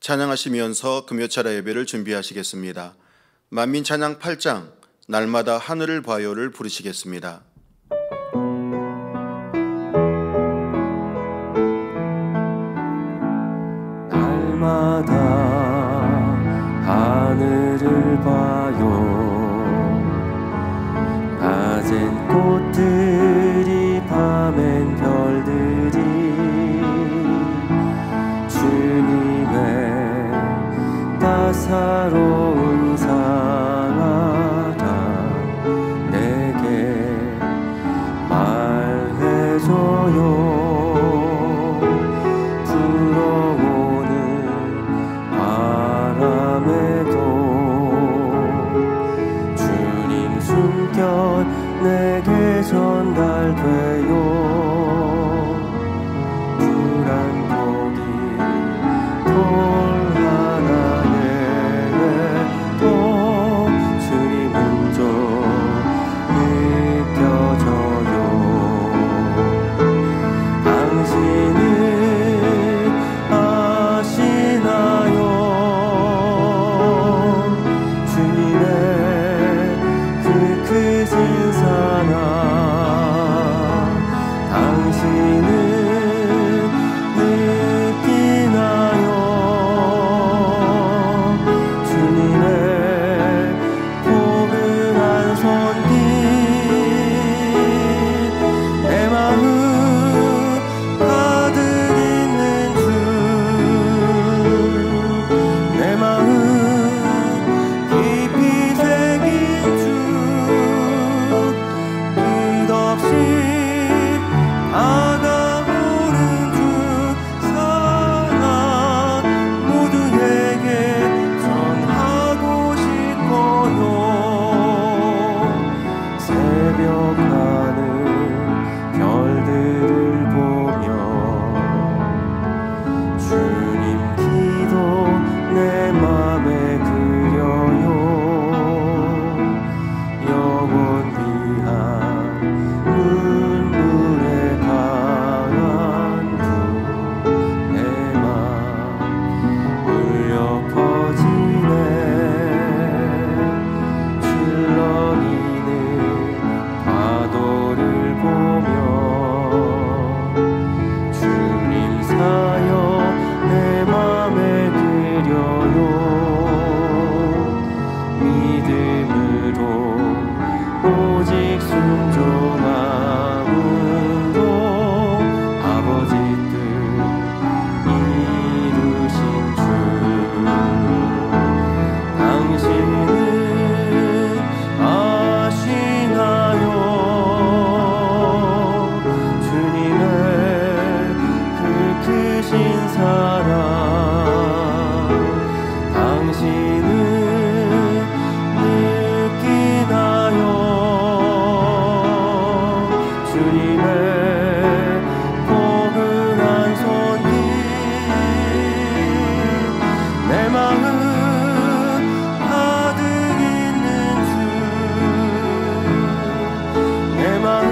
찬양하시면서 금요철야 예배를 준비하시겠습니다. 만민찬양 8장 날마다 하늘을 봐요를 부르시겠습니다. 날마다 하늘을 봐요. 낮엔 꽃들이 밤엔 별들이 주님의 따사로운 사랑아 내게 말해줘요. 내게 전달돼요. 불안복이 돌 하나에 또 주님은 좀 느껴져요. 당신은 아시나요? 주님의 그 크신 사랑 당신은 느끼나요? 주님의 포근한 손길 내 마음 가득 있는 주 내 마음 깊이 새긴 주 끝없이 다가오는 주 사랑 모두에게 전하고 싶어요. 새벽 하늘 별들을 보며 주님 기도 내 맘에 그려요. 영원히 눈물에 강한 두 내 맘 울려 퍼지네. 출렁이는 파도를 보며 주님 사역 내 맘에 그려요. 믿음으로 오직 순종함으로 아버지 뜻 이루신 주 당신은 아시나요? 주님의 그 크신 사랑 당신은 느끼나요? 주님의 포근한 손길 내 마음 가득 있는 주 내 마음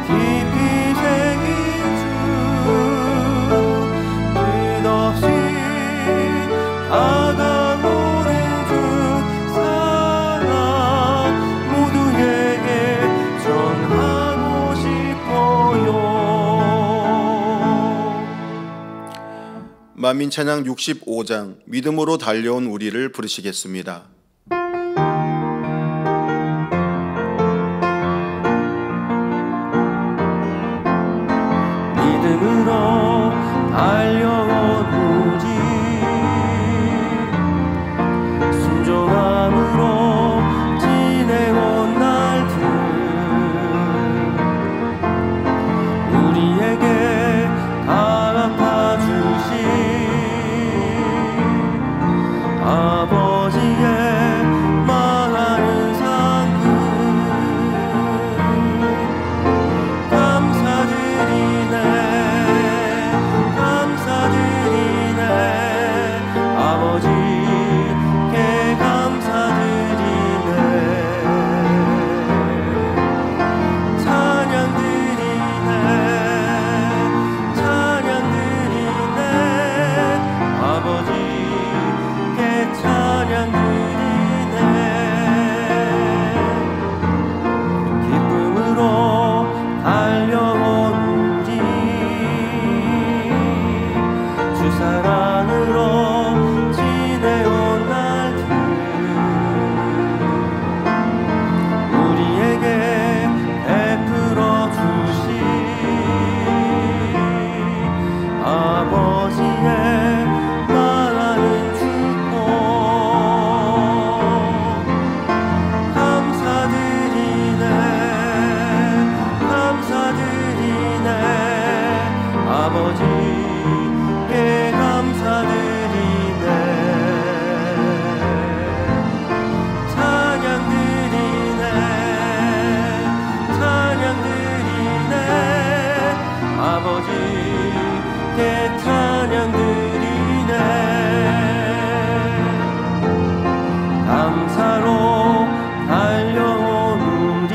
깊이 새긴 주 끝없이 다가오는 주 사랑 모두에게 전하고 싶어요. 만민찬양 65장 믿음으로 달려온 우리를 부르시겠습니다. 믿음으로 달려온 우리 순종함으로 지내온 날들 우리에게 갚아주신 아버지의 아버지께 감사드리네. 찬양드리네. 찬양드리네. 아버지께 찬양드리네. 감사로 달려온 우리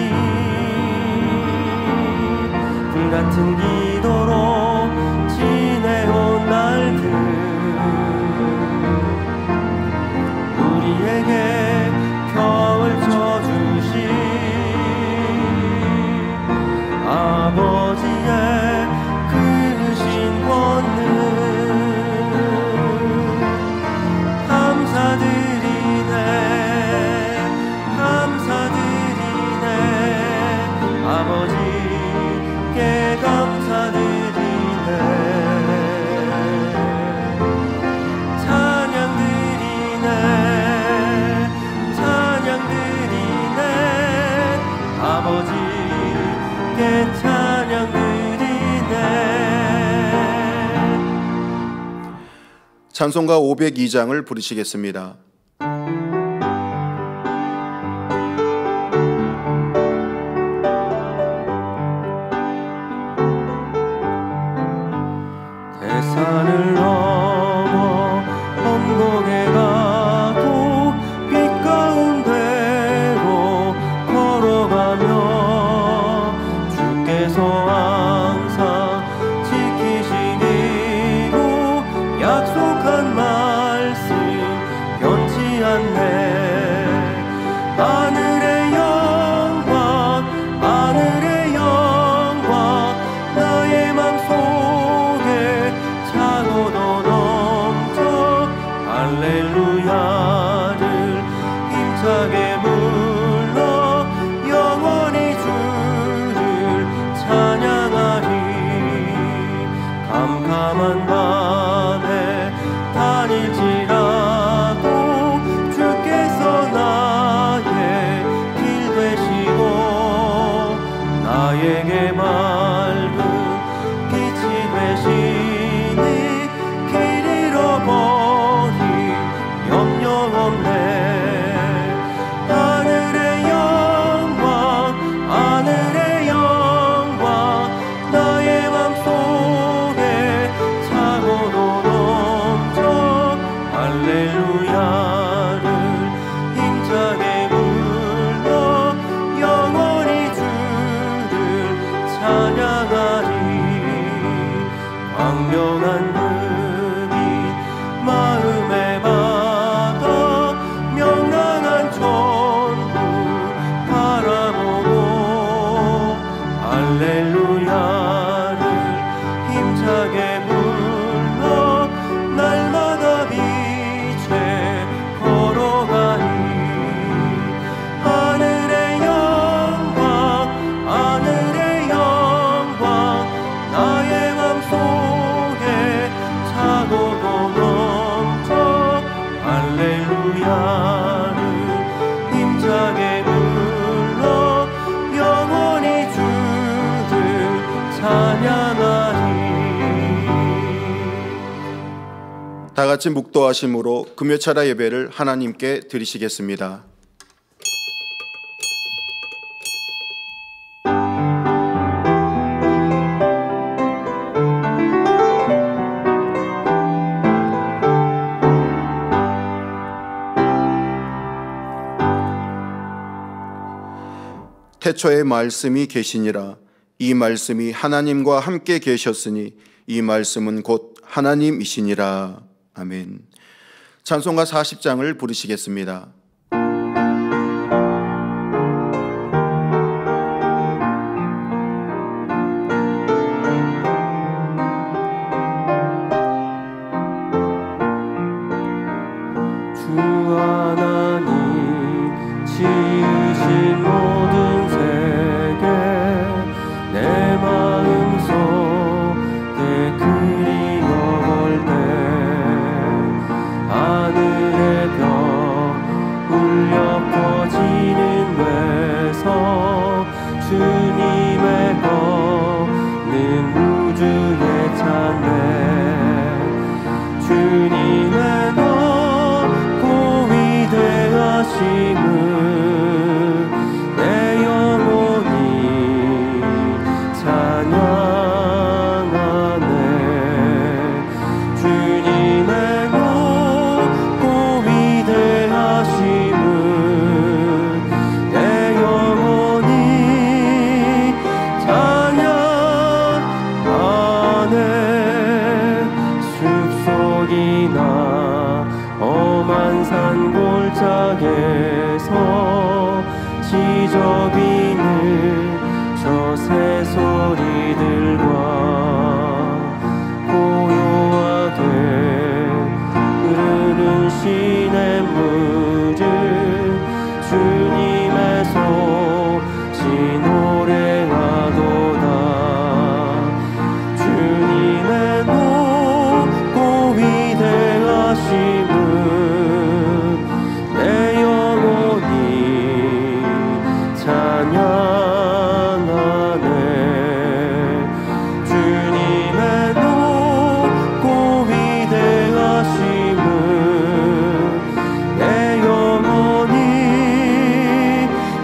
불같은 기도로 지내온 날들 우리에게 평을 쳐주신 아버지의 크신 권능 감사드리네. 감사드리네. 아버지께 감사드리네. 찬양드리네. 찬양드리네. 아버지께 찬양드리네. 찬송가 502장을 부르시겠습니다. 대산을 넘어 언덕에 가도 빛 가운데로 걸어가며 주께서 항상 지키시기로 약속한 말씀 변치 않네. 하늘의 영광 하늘의 영광 나의 맘속에 차고도 넘쳐 할렐루야를 힘차게 불러 영원히 주를 찬양하리. 캄캄한 밤에 다닐지라도 주께서 나의 길 되시고 나에게 맑은 빛이 되시니 길 잃어버린 염려 없네. 하늘의 영광 하늘의 영광 나의 맘속에 차고도 넘쳐 할렐루야를 힘차게 불러 영원히 주를 찬양하리. 광명한 그 빛 마음에 받아 명랑한 천국 바라보고 할렐루야를 힘차게 불러 날마다 빛에 걸어가니. 하늘의 영광 하늘의 영광 나의 맘속에 차고도 넘쳐 할렐루야를 힘차게 불러 영원히 주를 찬양하리. 다 같이 묵도하심으로 금요차라 예배를 하나님께 드리시겠습니다. 태초에 말씀이 계시니라. 이 말씀이 하나님과 함께 계셨으니 이 말씀은 곧 하나님이시니라. 아멘. 찬송가 40장을 부르시겠습니다. 주 하나님 지으신 모든 세계 내 마음속에 그리워볼 때 하늘의 별 뒤적이는 저 새소리들과 고요하게 흐르는 시냇물을 주님의 솜씨 노래하도다. 주님의 높고 위대하심을 내 영혼이 찬양하네. 주님의 높고 위대하심을 내 영혼이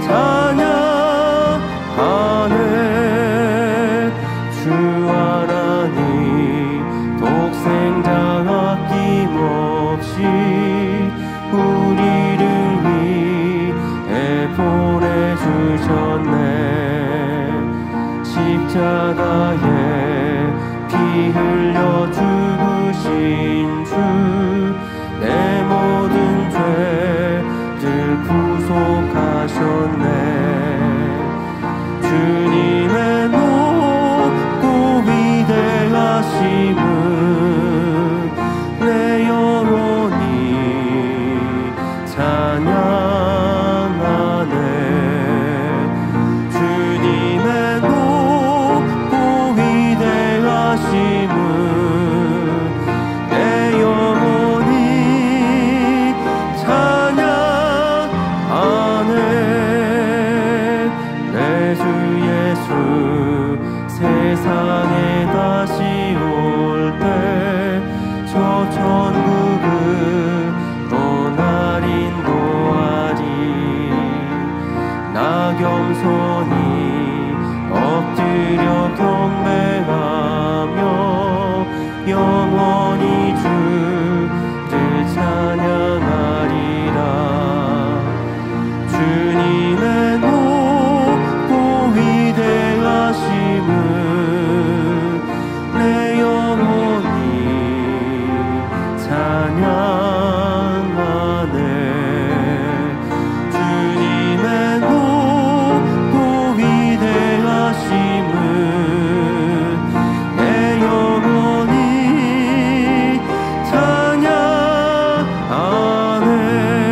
찬양하네. 주 하나님 독생자 아낌없이 우리를 위해 보내주셨네. 십자가에 피 흘려 죽으신 주 내 모든 죄들 구속하셨네. 주님의 높고 위대하심을 내 영혼이 찬양하네. 주님의 높고 위대하심을 내 영혼이 찬양하네. 내 주 예수 세상에 다시 올 때 저 천국으로 날 인도하리. 나 겸손히 엎드려 경배하며 영원히 주를 찬양하리라. 주님의 높고 위대하심을 내 영혼이 찬양하네. 주님의 높고 위대하심을 내 영혼이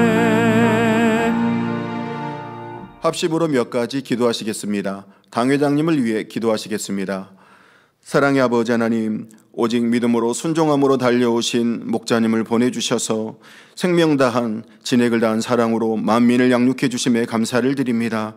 찬양하네. 합심으로 몇 가지 기도하시겠습니다. 당회장님을 위해 기도하시겠습니다. 사랑의 아버지 하나님, 오직 믿음으로 순종함으로 달려오신 목자님을 보내주셔서 생명 다한 진액을 다한 사랑으로 만민을 양육해 주심에 감사를 드립니다.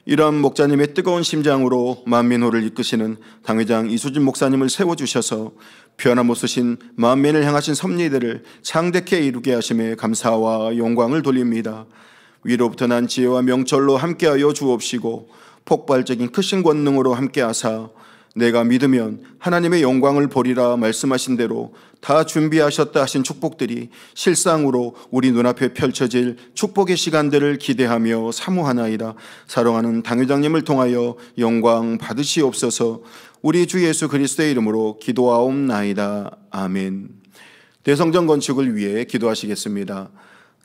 이러한 목자님의 뜨거운 심장으로 만민호를 이끄시는 당회장 이수진 목사님을 세워주셔서 변함없으신 만민을 향하신 섭리들을 창대케 이루게 하심에 감사와 영광을 돌립니다. 위로부터 난 지혜와 명철로 함께하여 주옵시고 폭발적인 크신 권능으로 함께하사 내가 믿으면 하나님의 영광을 보리라 말씀하신 대로 다 준비하셨다 하신 축복들이 실상으로 우리 눈앞에 펼쳐질 축복의 시간들을 기대하며 사모하나이다. 사랑하는 당회장님을 통하여 영광 받으시옵소서. 우리 주 예수 그리스도의 이름으로 기도하옵나이다. 아멘. 대성전 건축을 위해 기도하시겠습니다.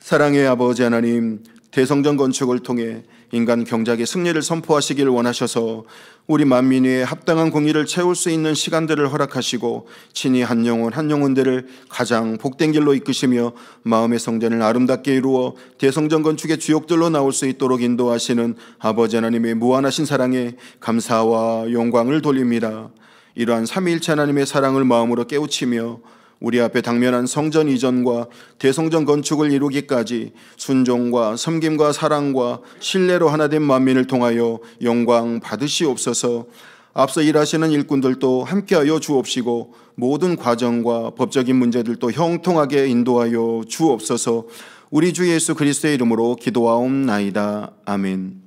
사랑의 아버지 하나님, 대성전 건축을 통해 인간 경작의 승리를 선포하시길 원하셔서 우리 만민의 합당한 공의를 채울 수 있는 시간들을 허락하시고 친히 한 영혼들을 가장 복된 길로 이끄시며 마음의 성전을 아름답게 이루어 대성전 건축의 주역들로 나올 수 있도록 인도하시는 아버지 하나님의 무한하신 사랑에 감사와 영광을 돌립니다. 이러한 삼위일체 하나님의 사랑을 마음으로 깨우치며 우리 앞에 당면한 성전 이전과 대성전 건축을 이루기까지 순종과 섬김과 사랑과 신뢰로 하나된 만민을 통하여 영광 받으시옵소서. 앞서 일하시는 일꾼들도 함께하여 주옵시고 모든 과정과 법적인 문제들도 형통하게 인도하여 주옵소서. 우리 주 예수 그리스도의 이름으로 기도하옵나이다. 아멘.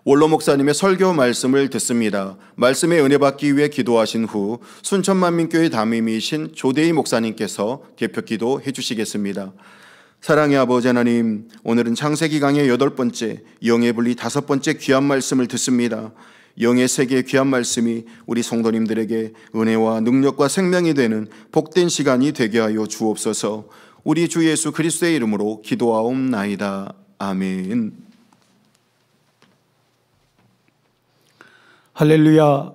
원로 목사님의 설교 말씀을 듣습니다. 말씀의 은혜 받기 위해 기도하신 후 순천만민교회 담임이신 조대희 목사님께서 대표 기도해 주시겠습니다. 사랑의 아버지 하나님, 오늘은 창세기 강의 8번째, 영의 분리 5번째 귀한 말씀을 듣습니다. 영의 세계의 귀한 말씀이 우리 성도님들에게 은혜와 능력과 생명이 되는 복된 시간이 되게 하여 주옵소서. 우리 주 예수 그리스도의 이름으로 기도하옵나이다. 아멘. 할렐루야.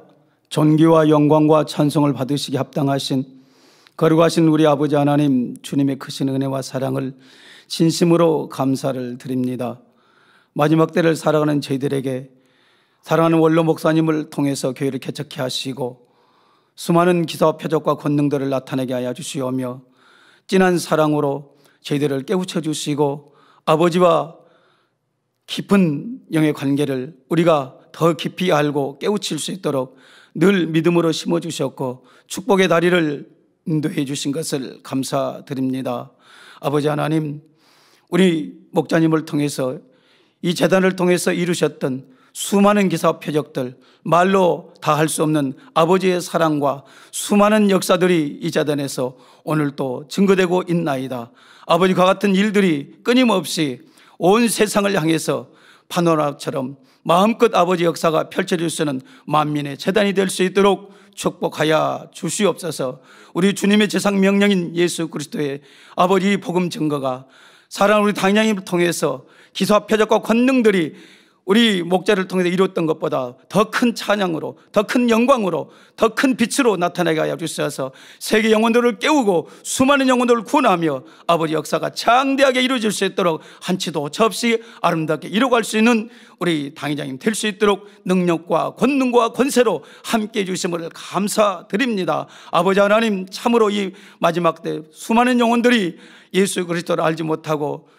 존귀와 영광과 찬송을 받으시기 합당하신 거룩하신 우리 아버지 하나님, 주님의 크신 은혜와 사랑을 진심으로 감사를 드립니다. 마지막 때를 살아가는 저희들에게 사랑하는 원로 목사님을 통해서 교회를 개척케 하시고 수많은 기사와 표적과 권능들을 나타내게 하여 주시오며 진한 사랑으로 저희들을 깨우쳐 주시고 아버지와 깊은 영의 관계를 우리가 더 깊이 알고 깨우칠 수 있도록 늘 믿음으로 심어주셨고 축복의 다리를 인도해 주신 것을 감사드립니다. 아버지 하나님, 우리 목자님을 통해서 이 재단을 통해서 이루셨던 수많은 기사와 표적들, 말로 다 할 수 없는 아버지의 사랑과 수많은 역사들이 이 재단에서 오늘 또 증거되고 있나이다. 아버지와 같은 일들이 끊임없이 온 세상을 향해서 파노라마처럼 마음껏 아버지 역사가 펼쳐질 수 있는 만민의 재단이 될 수 있도록 축복하여 주시옵소서. 우리 주님의 제상 명령인 예수 그리스도의 아버지 복음 증거가 사랑하는 우리 당장님을 통해서 기사와 표적과 권능들이 우리 목자를 통해서 이루었던 것보다 더 큰 찬양으로, 더 큰 영광으로, 더 큰 빛으로 나타나게 하여 주셔서 세계 영혼들을 깨우고 수많은 영혼들을 구원하며 아버지 역사가 장대하게 이루어질 수 있도록 한치도 없이 아름답게 이루어갈 수 있는 우리 당회장님 될 수 있도록 능력과 권능과 권세로 함께해 주심을 감사드립니다. 아버지 하나님, 참으로 이 마지막 때 수많은 영혼들이 예수 그리스도를 알지 못하고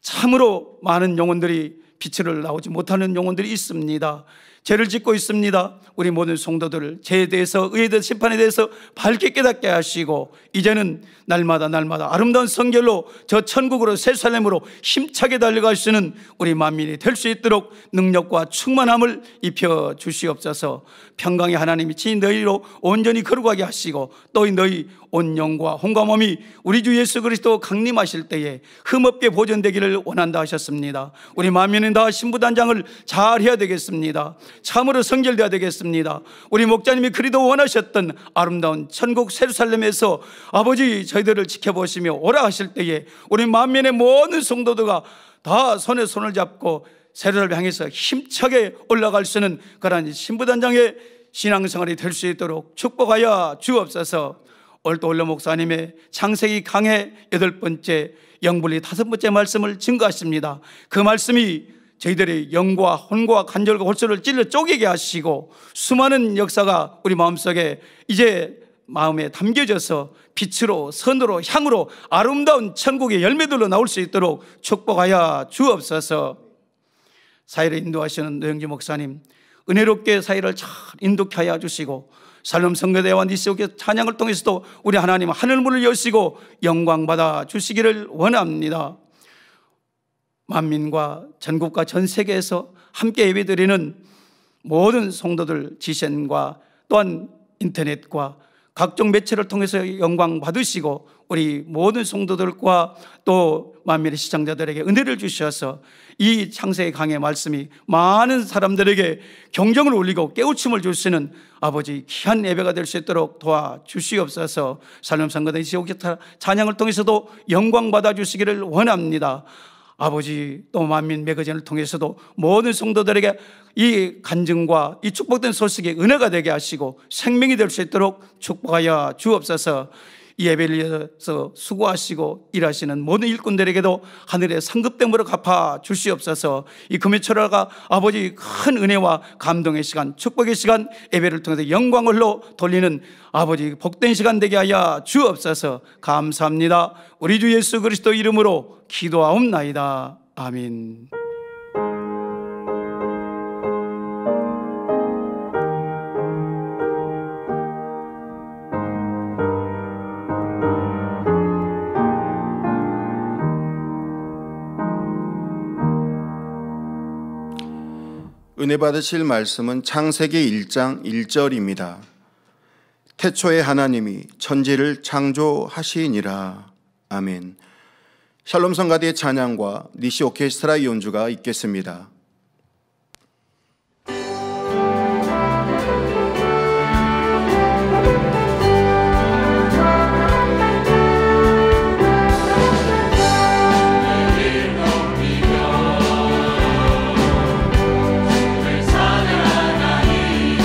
참으로 많은 영혼들이 빛을 나오지 못하는 영혼들이 있습니다. 죄를 짓고 있습니다. 우리 모든 성도들을 죄에 대해서, 의에 대해서, 심판에 대해서 밝게 깨닫게 하시고 이제는 날마다 아름다운 성결로 저 천국으로 새살렘으로 힘차게 달려갈 수 있는 우리 만민이 될 수 있도록 능력과 충만함을 입혀 주시옵소서. 평강의 하나님이 친히 너희로 온전히 거룩하게 하시고 또 너희 온 영과 혼과 몸이 우리 주 예수 그리스도 강림하실 때에 흠없게 보존되기를 원한다 하셨습니다. 우리 만민은 다 신부단장을 잘 해야 되겠습니다. 참으로 성결되어야 되겠습니다. 우리 목자님이 그리도 원하셨던 아름다운 천국 예루살렘에서 아버지 저희들을 지켜보시며 오라 하실 때에 우리 만민의 모든 성도들과 다 손에 손을 잡고 세례를 향해서 힘차게 올라갈 수 있는 그러한 신부단장의 신앙생활이 될 수 있도록 축복하여 주옵소서. 오늘도 원로 목사님의 창세기 강해 8번째, 영분리 5번째 말씀을 증거하십니다. 그 말씀이 저희들의 영과 혼과 관절과 골수를 찔러 쪼개게 하시고 수많은 역사가 우리 마음속에 이제 마음에 담겨져서 빛으로 선으로 향으로 아름다운 천국의 열매들로 나올 수 있도록 축복하여 주옵소서. 사회를 인도하시는 노영주 목사님, 은혜롭게 사회를 잘 인도케 하여 주시고 살렘 성교대와 니시오교 찬양을 통해서도 우리 하나님 하늘문을 여시고 영광받아 주시기를 원합니다. 만민과 전국과 전 세계에서 함께 예배드리는 모든 성도들 지신과 또한 인터넷과 각종 매체를 통해서 영광 받으시고 우리 모든 성도들과 또 만민의 시청자들에게 은혜를 주셔서 이 창세기 강의 말씀이 많은 사람들에게 경정을 울리고 깨우침을 줄 수 있는 아버지 귀한 예배가 될 수 있도록 도와주시옵소서. 살렘 성가대 지옥기타 찬양을 통해서도 영광 받아주시기를 원합니다. 아버지 또 만민 매거진을 통해서도 모든 성도들에게 이 간증과 이 축복된 소식이 은혜가 되게 하시고 생명이 될 수 있도록 축복하여 주옵소서. 이 예배를 위해서 수고하시고 일하시는 모든 일꾼들에게도 하늘의 상급됨으로 갚아 주시옵소서. 이 금요철화가 아버지 큰 은혜와 감동의 시간, 축복의 시간, 예배를 통해서 영광을로 돌리는 아버지 복된 시간 되게 하여 주옵소서. 감사합니다. 우리 주 예수 그리스도 이름으로 기도하옵나이다. 아멘. 은혜 받으실 말씀은 창세기 1장 1절입니다. 태초에 하나님이 천지를 창조하시니라. 아멘. 샬롬 성가대의 찬양과 니시 오케스트라 연주가 있겠습니다. 사랑하니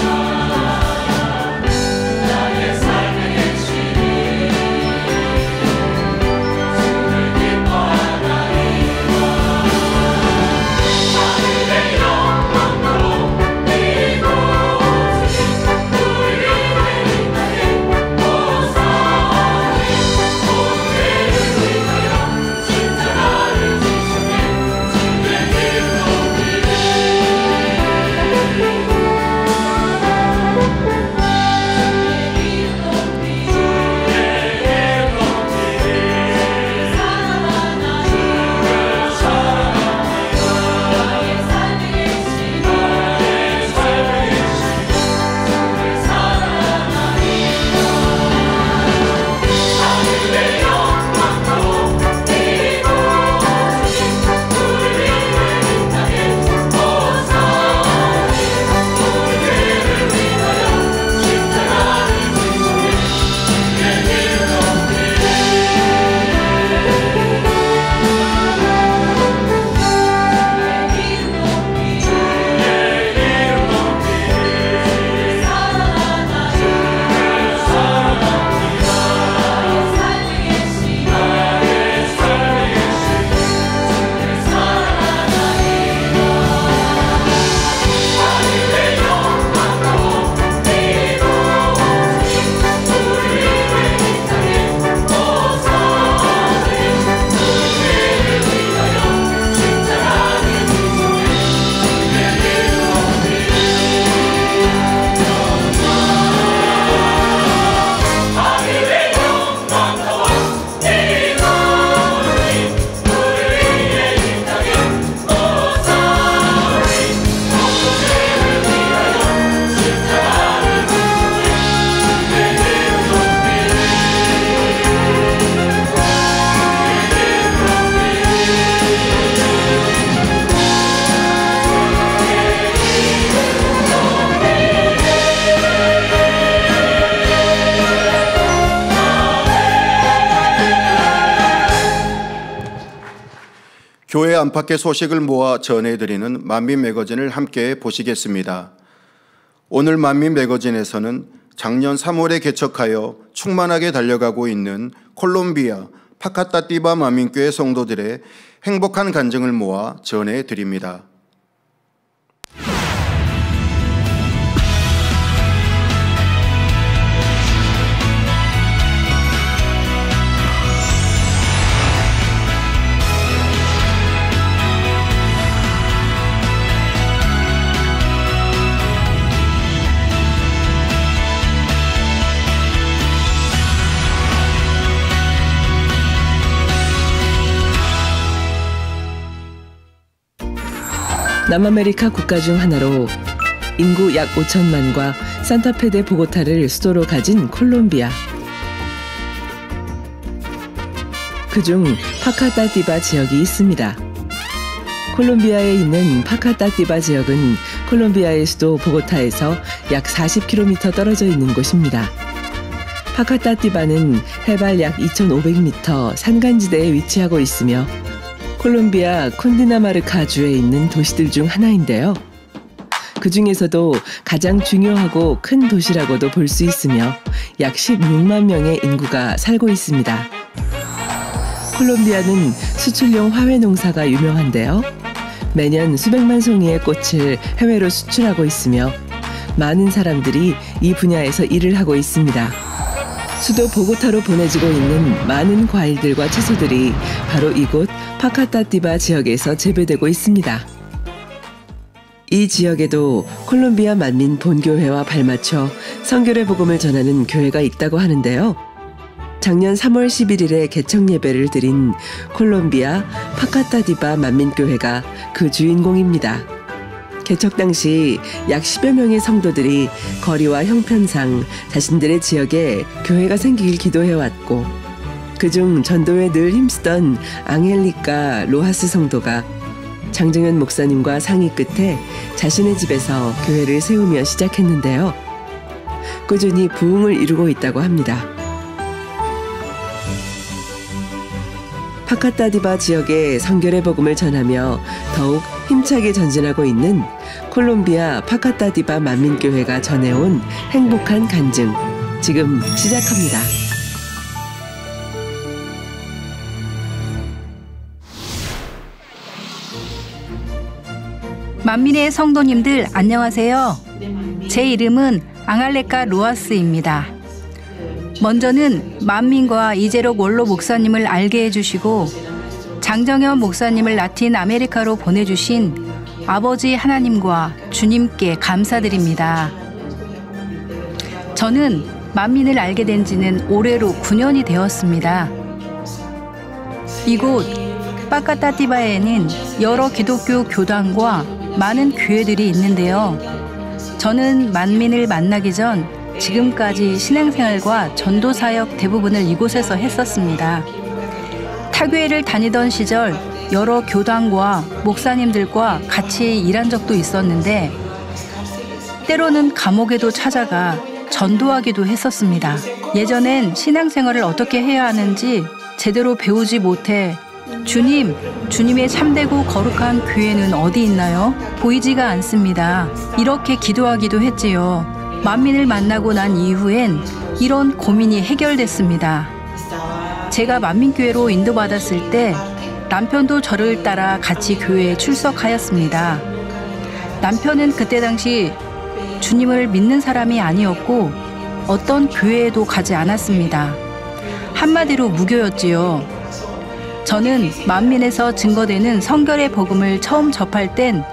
교회 안팎의 소식을 모아 전해드리는 만민 매거진을 함께 보시겠습니다. 오늘 만민 매거진에서는 작년 3월에 개척하여 충만하게 달려가고 있는 콜롬비아 파카타티바 만민교회 성도들의 행복한 간증을 모아 전해드립니다. 남아메리카 국가 중 하나로 인구 약 5천만과 산타페 대 보고타를 수도로 가진 콜롬비아. 그중 파카타티바 지역이 있습니다. 콜롬비아에 있는 파카타티바 지역은 콜롬비아의 수도 보고타에서 약 40km 떨어져 있는 곳입니다. 파카타티바는 해발 약 2,500m 산간지대에 위치하고 있으며 콜롬비아 쿤디나마르카주에 있는 도시들 중 하나인데요. 그 중에서도 가장 중요하고 큰 도시라고도 볼 수 있으며 약 16만 명의 인구가 살고 있습니다. 콜롬비아는 수출용 화훼 농사가 유명한데요. 매년 수백만 송이의 꽃을 해외로 수출하고 있으며 많은 사람들이 이 분야에서 일을 하고 있습니다. 수도 보고타로 보내지고 있는 많은 과일들과 채소들이 바로 이곳 파카타티바 지역에서 재배되고 있습니다. 이 지역에도 콜롬비아 만민 본교회와 발맞춰 선교의 복음을 전하는 교회가 있다고 하는데요. 작년 3월 11일에 개척 예배를 드린 콜롬비아 파카타티바 만민교회가 그 주인공입니다. 개척 당시 약 10여 명의 성도들이 거리와 형편상 자신들의 지역에 교회가 생기길 기도해왔고 그중 전도에 늘 힘쓰던 앙헬리카 로하스 성도가 장정현 목사님과 상의 끝에 자신의 집에서 교회를 세우며 시작했는데요. 꾸준히 부흥을 이루고 있다고 합니다. 파카타티바 지역의 선결의 복음을 전하며 더욱 힘차게 전진하고 있는 콜롬비아 파카타티바 만민교회가 전해온 행복한 간증, 지금 시작합니다. 만민의 성도님들 안녕하세요. 제 이름은 앙할레카 로하스입니다. 먼저는 만민과 이재록 원로 목사님을 알게 해주시고 장정현 목사님을 라틴 아메리카로 보내주신 아버지 하나님과 주님께 감사드립니다. 저는 만민을 알게 된 지는 올해로 9년이 되었습니다. 이곳 파카타티바에는 여러 기독교 교단과 많은 교회들이 있는데요. 저는 만민을 만나기 전 지금까지 신앙생활과 전도사역 대부분을 이곳에서 했었습니다. 타교회를 다니던 시절 여러 교단과 목사님들과 같이 일한 적도 있었는데 때로는 감옥에도 찾아가 전도하기도 했었습니다. 예전엔 신앙생활을 어떻게 해야 하는지 제대로 배우지 못해 주님의 참되고 거룩한 교회는 어디 있나요? 보이지가 않습니다. 이렇게 기도하기도 했지요. 만민을 만나고 난 이후엔 이런 고민이 해결됐습니다. 제가 만민교회로 인도받았을 때 남편도 저를 따라 같이 교회에 출석하였습니다. 남편은 그때 당시 주님을 믿는 사람이 아니었고 어떤 교회에도 가지 않았습니다. 한마디로 무교였지요. 저는 만민에서 증거되는 성결의 복음을 처음 접할 땐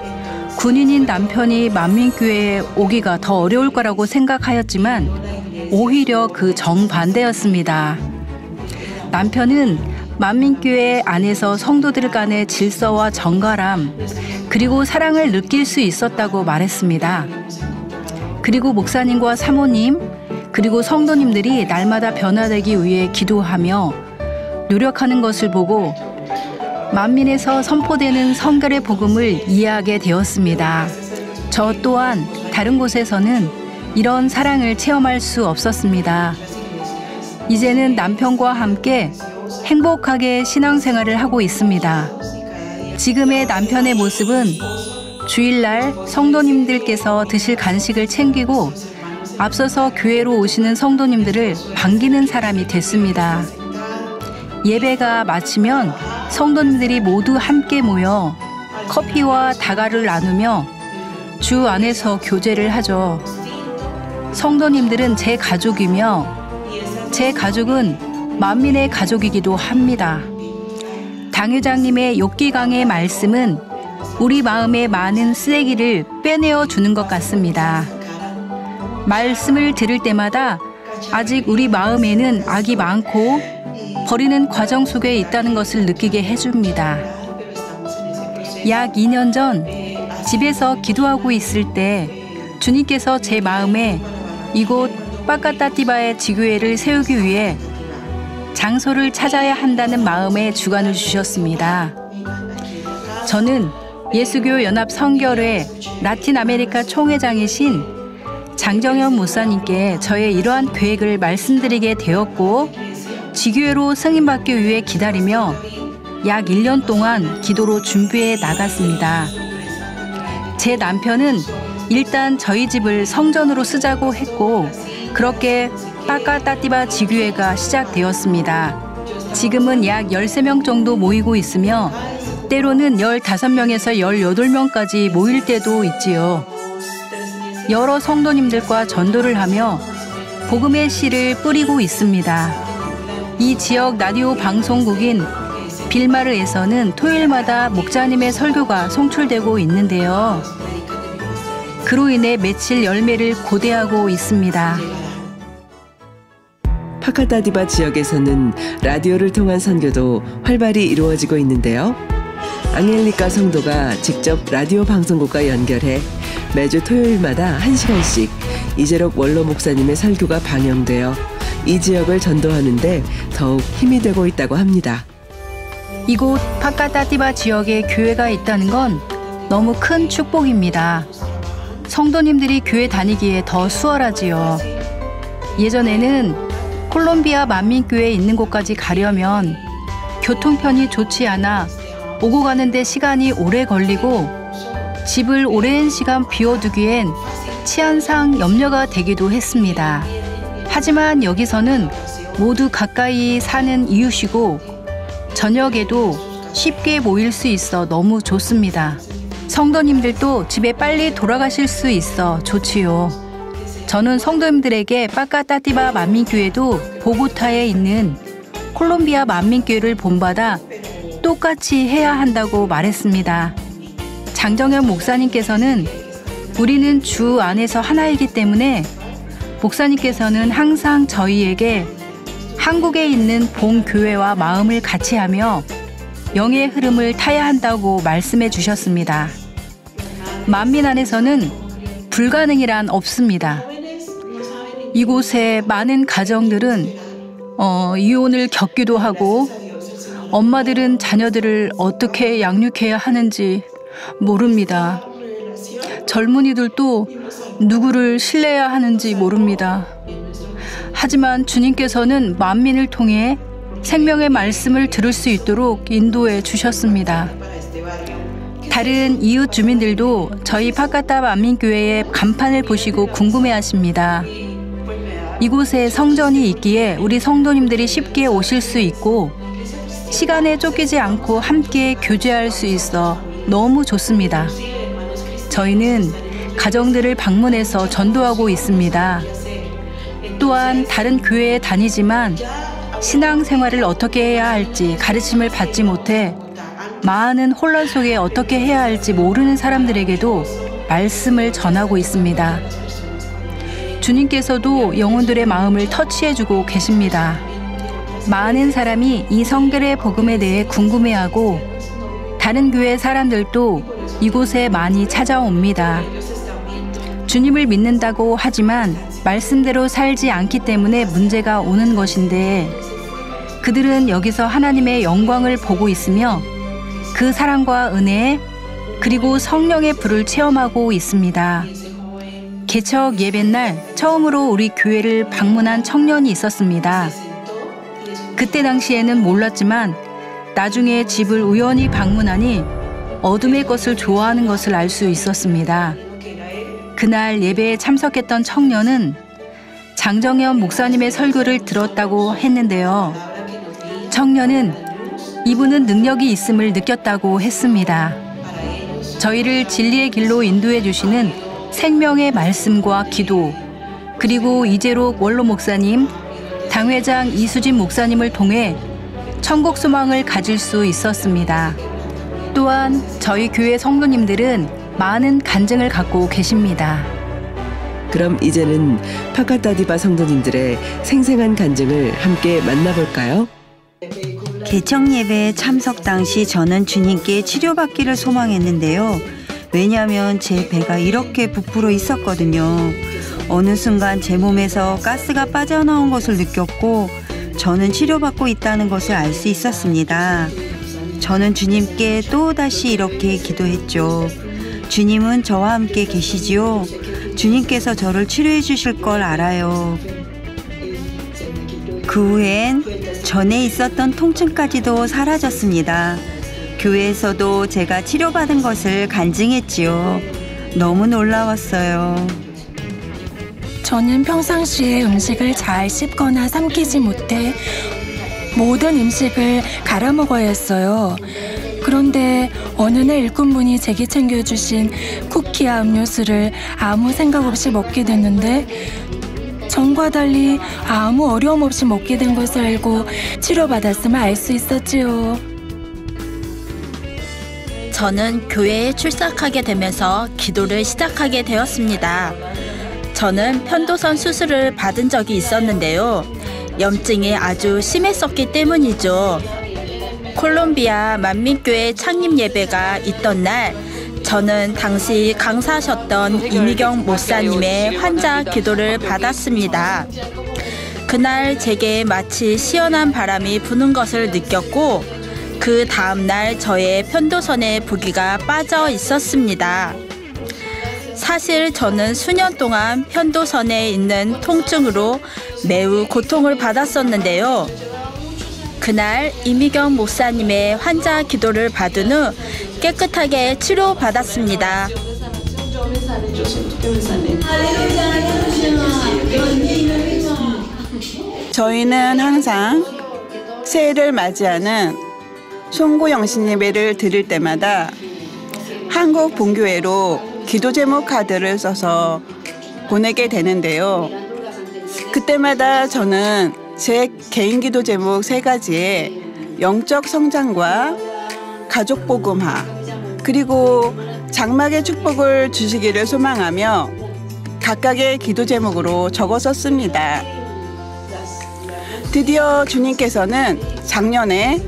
군인인 남편이 만민교회에 오기가 더 어려울 거라고 생각하였지만 오히려 그 정반대였습니다. 남편은 만민교회 안에서 성도들 간의 질서와 정갈함 그리고 사랑을 느낄 수 있었다고 말했습니다. 그리고 목사님과 사모님 그리고 성도님들이 날마다 변화되기 위해 기도하며 노력하는 것을 보고 만민에서 선포되는 성결의 복음을 이해하게 되었습니다. 저 또한 다른 곳에서는 이런 사랑을 체험할 수 없었습니다. 이제는 남편과 함께 행복하게 신앙생활을 하고 있습니다. 지금의 남편의 모습은 주일날 성도님들께서 드실 간식을 챙기고 앞서서 교회로 오시는 성도님들을 반기는 사람이 됐습니다. 예배가 마치면 성도님들이 모두 함께 모여 커피와 다과를 나누며 주 안에서 교제를 하죠. 성도님들은 제 가족이며 제 가족은 만민의 가족이기도 합니다. 당회장님의 욥기강의 말씀은 우리 마음의 많은 쓰레기를 빼내어 주는 것 같습니다. 말씀을 들을 때마다 아직 우리 마음에는 악이 많고 버리는 과정 속에 있다는 것을 느끼게 해줍니다. 약 2년 전 집에서 기도하고 있을 때 주님께서 제 마음에 이곳 빠까따띠바의 지교회를 세우기 위해 장소를 찾아야 한다는 마음에 주관을 주셨습니다. 저는 예수교 연합 선결회 라틴 아메리카 총회장이신 장정현 목사님께 저의 이러한 계획을 말씀드리게 되었고 지교회로 승인받기 위해 기다리며 약 1년 동안 기도로 준비해 나갔습니다. 제 남편은 일단 저희 집을 성전으로 쓰자고 했고 그렇게 빠까따띠바 지교회가 시작되었습니다. 지금은 약 13명 정도 모이고 있으며 때로는 15명에서 18명까지 모일 때도 있지요. 여러 성도님들과 전도를 하며 복음의 씨를 뿌리고 있습니다. 이 지역 라디오 방송국인 빌마르에서는 토요일마다 목자님의 설교가 송출되고 있는데요. 그로 인해 맺힐 열매를 고대하고 있습니다. 파카타디바 지역에서는 라디오를 통한 선교도 활발히 이루어지고 있는데요. 앙헬리카 성도가 직접 라디오 방송국과 연결해 매주 토요일마다 1시간씩 이재록 원로 목사님의 설교가 방영되어 이 지역을 전도하는데 더욱 힘이 되고 있다고 합니다. 이곳 파카타티바 지역에 교회가 있다는 건 너무 큰 축복입니다. 성도님들이 교회 다니기에 더 수월하지요. 예전에는 콜롬비아 만민교회에 있는 곳까지 가려면 교통편이 좋지 않아 오고 가는데 시간이 오래 걸리고 집을 오랜 시간 비워두기엔 치안상 염려가 되기도 했습니다. 하지만 여기서는 모두 가까이 사는 이웃이고 저녁에도 쉽게 모일 수 있어 너무 좋습니다. 성도님들도 집에 빨리 돌아가실 수 있어 좋지요. 저는 성도님들에게 빠까따띠바 만민교회도 보고타에 있는 콜롬비아 만민교회를 본받아 똑같이 해야 한다고 말했습니다. 장정현 목사님께서는 우리는 주 안에서 하나이기 때문에 목사님께서는 항상 저희에게 한국에 있는 본교회와 마음을 같이 하며 영의 흐름을 타야 한다고 말씀해 주셨습니다. 만민 안에서는 불가능이란 없습니다. 이곳에 많은 가정들은 이혼을 겪기도 하고 엄마들은 자녀들을 어떻게 양육해야 하는지 모릅니다. 젊은이들도 누구를 신뢰해야 하는지 모릅니다. 하지만 주님께서는 만민을 통해 생명의 말씀을 들을 수 있도록 인도해 주셨습니다. 다른 이웃 주민들도 저희 파카타 만민교회의 간판을 보시고 궁금해하십니다. 이곳에 성전이 있기에 우리 성도님들이 쉽게 오실 수 있고 시간에 쫓기지 않고 함께 교제할 수 있어 너무 좋습니다. 저희는 가정들을 방문해서 전도하고 있습니다. 또한 다른 교회에 다니지만 신앙생활을 어떻게 해야 할지 가르침을 받지 못해 많은 혼란 속에 어떻게 해야 할지 모르는 사람들에게도 말씀을 전하고 있습니다. 주님께서도 영혼들의 마음을 터치해주고 계십니다. 많은 사람이 이 성결의 복음에 대해 궁금해하고 다른 교회 사람들도 이곳에 많이 찾아옵니다. 주님을 믿는다고 하지만 말씀대로 살지 않기 때문에 문제가 오는 것인데 그들은 여기서 하나님의 영광을 보고 있으며 그 사랑과 은혜 그리고 성령의 불을 체험하고 있습니다. 개척 예배날 처음으로 우리 교회를 방문한 청년이 있었습니다. 그때 당시에는 몰랐지만 나중에 집을 우연히 방문하니 어둠의 것을 좋아하는 것을 알 수 있었습니다. 그날 예배에 참석했던 청년은 장정현 목사님의 설교를 들었다고 했는데요. 청년은 이분은 능력이 있음을 느꼈다고 했습니다. 저희를 진리의 길로 인도해 주시는 생명의 말씀과 기도, 그리고 이재록 원로 목사님, 당회장 이수진 목사님을 통해 천국 소망을 가질 수 있었습니다. 또한 저희 교회 성도님들은 많은 간증을 갖고 계십니다. 그럼 이제는 파카타디바 성도님들의 생생한 간증을 함께 만나볼까요? 개청 예배에 참석 당시 저는 주님께 치료받기를 소망했는데요. 왜냐하면 제 배가 이렇게 부풀어 있었거든요. 어느 순간 제 몸에서 가스가 빠져나온 것을 느꼈고 저는 치료받고 있다는 것을 알 수 있었습니다. 저는 주님께 또다시 이렇게 기도했죠. 주님은 저와 함께 계시지요. 주님께서 저를 치료해 주실 걸 알아요. 그 후엔 전에 있었던 통증까지도 사라졌습니다. 교회에서도 제가 치료받은 것을 간증했지요. 너무 놀라웠어요. 저는 평상시에 음식을 잘 씹거나 삼키지 못해 모든 음식을 갈아 먹어야 했어요. 그런데 어느 날 일꾼분이 제게 챙겨주신 쿠키와 음료수를 아무 생각 없이 먹게 됐는데 전과 달리 아무 어려움 없이 먹게 된 것을 알고 치료받았음을 알 수 있었지요. 저는 교회에 출석하게 되면서 기도를 시작하게 되었습니다. 저는 편도선 수술을 받은 적이 있었는데요. 염증이 아주 심했었기 때문이죠. 콜롬비아 만민교회 창립 예배가 있던 날, 저는 당시 강사하셨던 이미경 목사님의 환자 기도를 받았습니다. 그날 제게 마치 시원한 바람이 부는 것을 느꼈고 그 다음날 저의 편도선에 부기가 빠져 있었습니다. 사실 저는 수년 동안 편도선에 있는 통증으로 매우 고통을 받았었는데요. 그날 이미경 목사님의 환자 기도를 받은 후 깨끗하게 치료받았습니다. 저희는 항상 새해를 맞이하는 송구영신 예배를 드릴 때마다 한국 본교회로 기도 제목 카드를 써서 보내게 되는데요. 그때마다 저는 제 개인 기도 제목 3가지에 영적 성장과 가족 복음화, 그리고 장막의 축복을 주시기를 소망하며 각각의 기도 제목으로 적어 썼습니다. 드디어 주님께서는 작년에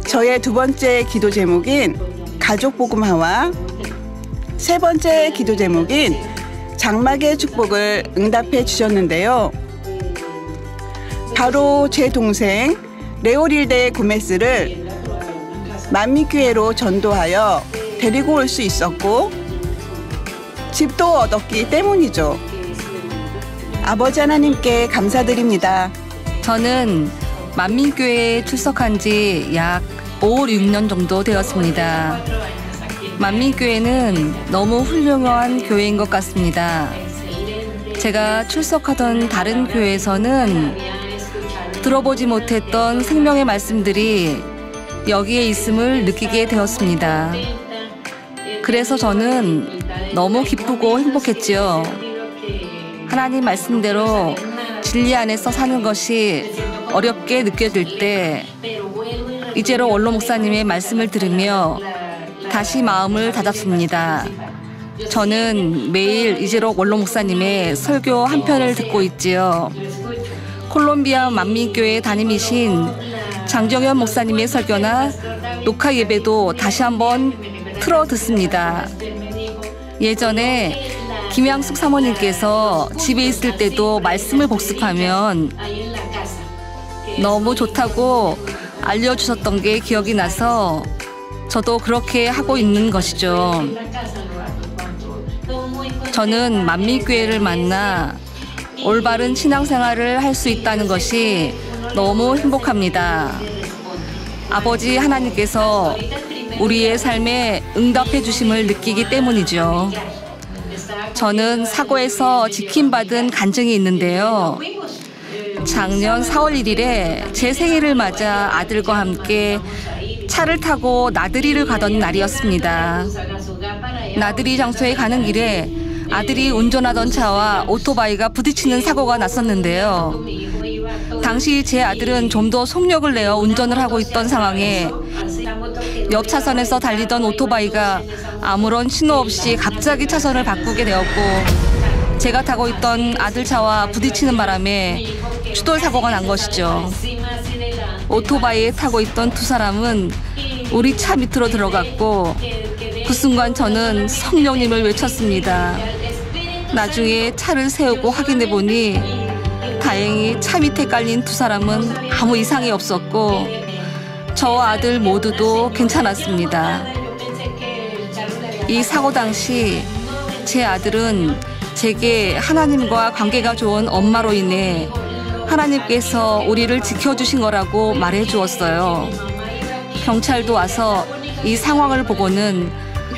저의 2번째 기도 제목인 가족 복음화와 3번째 기도 제목인 장막의 축복을 응답해 주셨는데요. 바로 제 동생 레오릴데 고메스를 만민교회로 전도하여 데리고 올 수 있었고 집도 얻었기 때문이죠. 아버지 하나님께 감사드립니다. 저는 만민교회에 출석한 지 약 5, 6년 정도 되었습니다. 만민교회는 너무 훌륭한 교회인 것 같습니다. 제가 출석하던 다른 교회에서는 들어보지 못했던 생명의 말씀들이 여기에 있음을 느끼게 되었습니다. 그래서 저는 너무 기쁘고 행복했지요. 하나님 말씀대로 진리 안에서 사는 것이 어렵게 느껴질 때 이재록 원로 목사님의 말씀을 들으며 다시 마음을 다잡습니다. 저는 매일 이재록 원로 목사님의 설교 한 편을 듣고 있지요. 콜롬비아 만민교회 담임이신 장정현 목사님의 설교나 녹화 예배도 다시 한번 틀어 듣습니다. 예전에 김양숙 사모님께서 집에 있을 때도 말씀을 복습하면 너무 좋다고 알려주셨던 게 기억이 나서 저도 그렇게 하고 있는 것이죠. 저는 만민교회를 만나 올바른 신앙생활을 할 수 있다는 것이 너무 행복합니다. 아버지 하나님께서 우리의 삶에 응답해 주심을 느끼기 때문이죠. 저는 사고에서 지킴받은 간증이 있는데요. 작년 4월 1일에 제 생일을 맞아 아들과 함께 차를 타고 나들이를 가던 날이었습니다. 나들이 장소에 가는 길에 아들이 운전하던 차와 오토바이가 부딪히는 사고가 났었는데요. 당시 제 아들은 좀 더 속력을 내어 운전을 하고 있던 상황에 옆 차선에서 달리던 오토바이가 아무런 신호 없이 갑자기 차선을 바꾸게 되었고 제가 타고 있던 아들 차와 부딪히는 바람에 추돌 사고가 난 것이죠. 오토바이에 타고 있던 두 사람은 우리 차 밑으로 들어갔고 그 순간 저는 성령님을 외쳤습니다. 나중에 차를 세우고 확인해 보니 다행히 차 밑에 깔린 두 사람은 아무 이상이 없었고 저와 아들 모두도 괜찮았습니다. 이 사고 당시 제 아들은 제게 하나님과 관계가 좋은 엄마로 인해 하나님께서 우리를 지켜주신 거라고 말해 주었어요. 경찰도 와서 이 상황을 보고는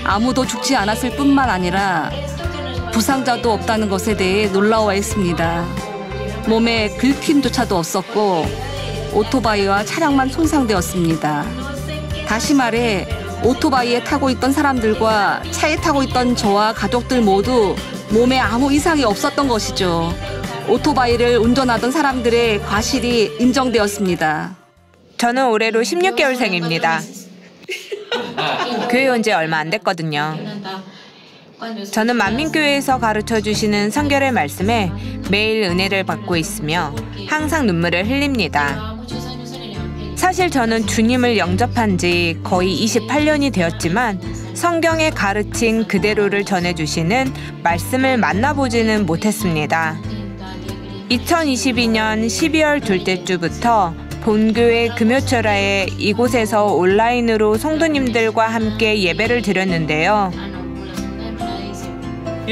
아무도 죽지 않았을 뿐만 아니라 부상자도 없다는 것에 대해 놀라워했습니다. 몸에 긁힘조차도 없었고 오토바이와 차량만 손상되었습니다. 다시 말해 오토바이에 타고 있던 사람들과 차에 타고 있던 저와 가족들 모두 몸에 아무 이상이 없었던 것이죠. 오토바이를 운전하던 사람들의 과실이 인정되었습니다. 저는 올해로 16개월생입니다. 교회 온 지 얼마 안 됐거든요. 저는 만민교회에서 가르쳐주시는 성결의 말씀에 매일 은혜를 받고 있으며 항상 눈물을 흘립니다. 사실 저는 주님을 영접한 지 거의 28년이 되었지만 성경에 가르친 그대로를 전해주시는 말씀을 만나보지는 못했습니다. 2022년 12월 둘째 주부터 본교회 금요철야에 이곳에서 온라인으로 성도님들과 함께 예배를 드렸는데요.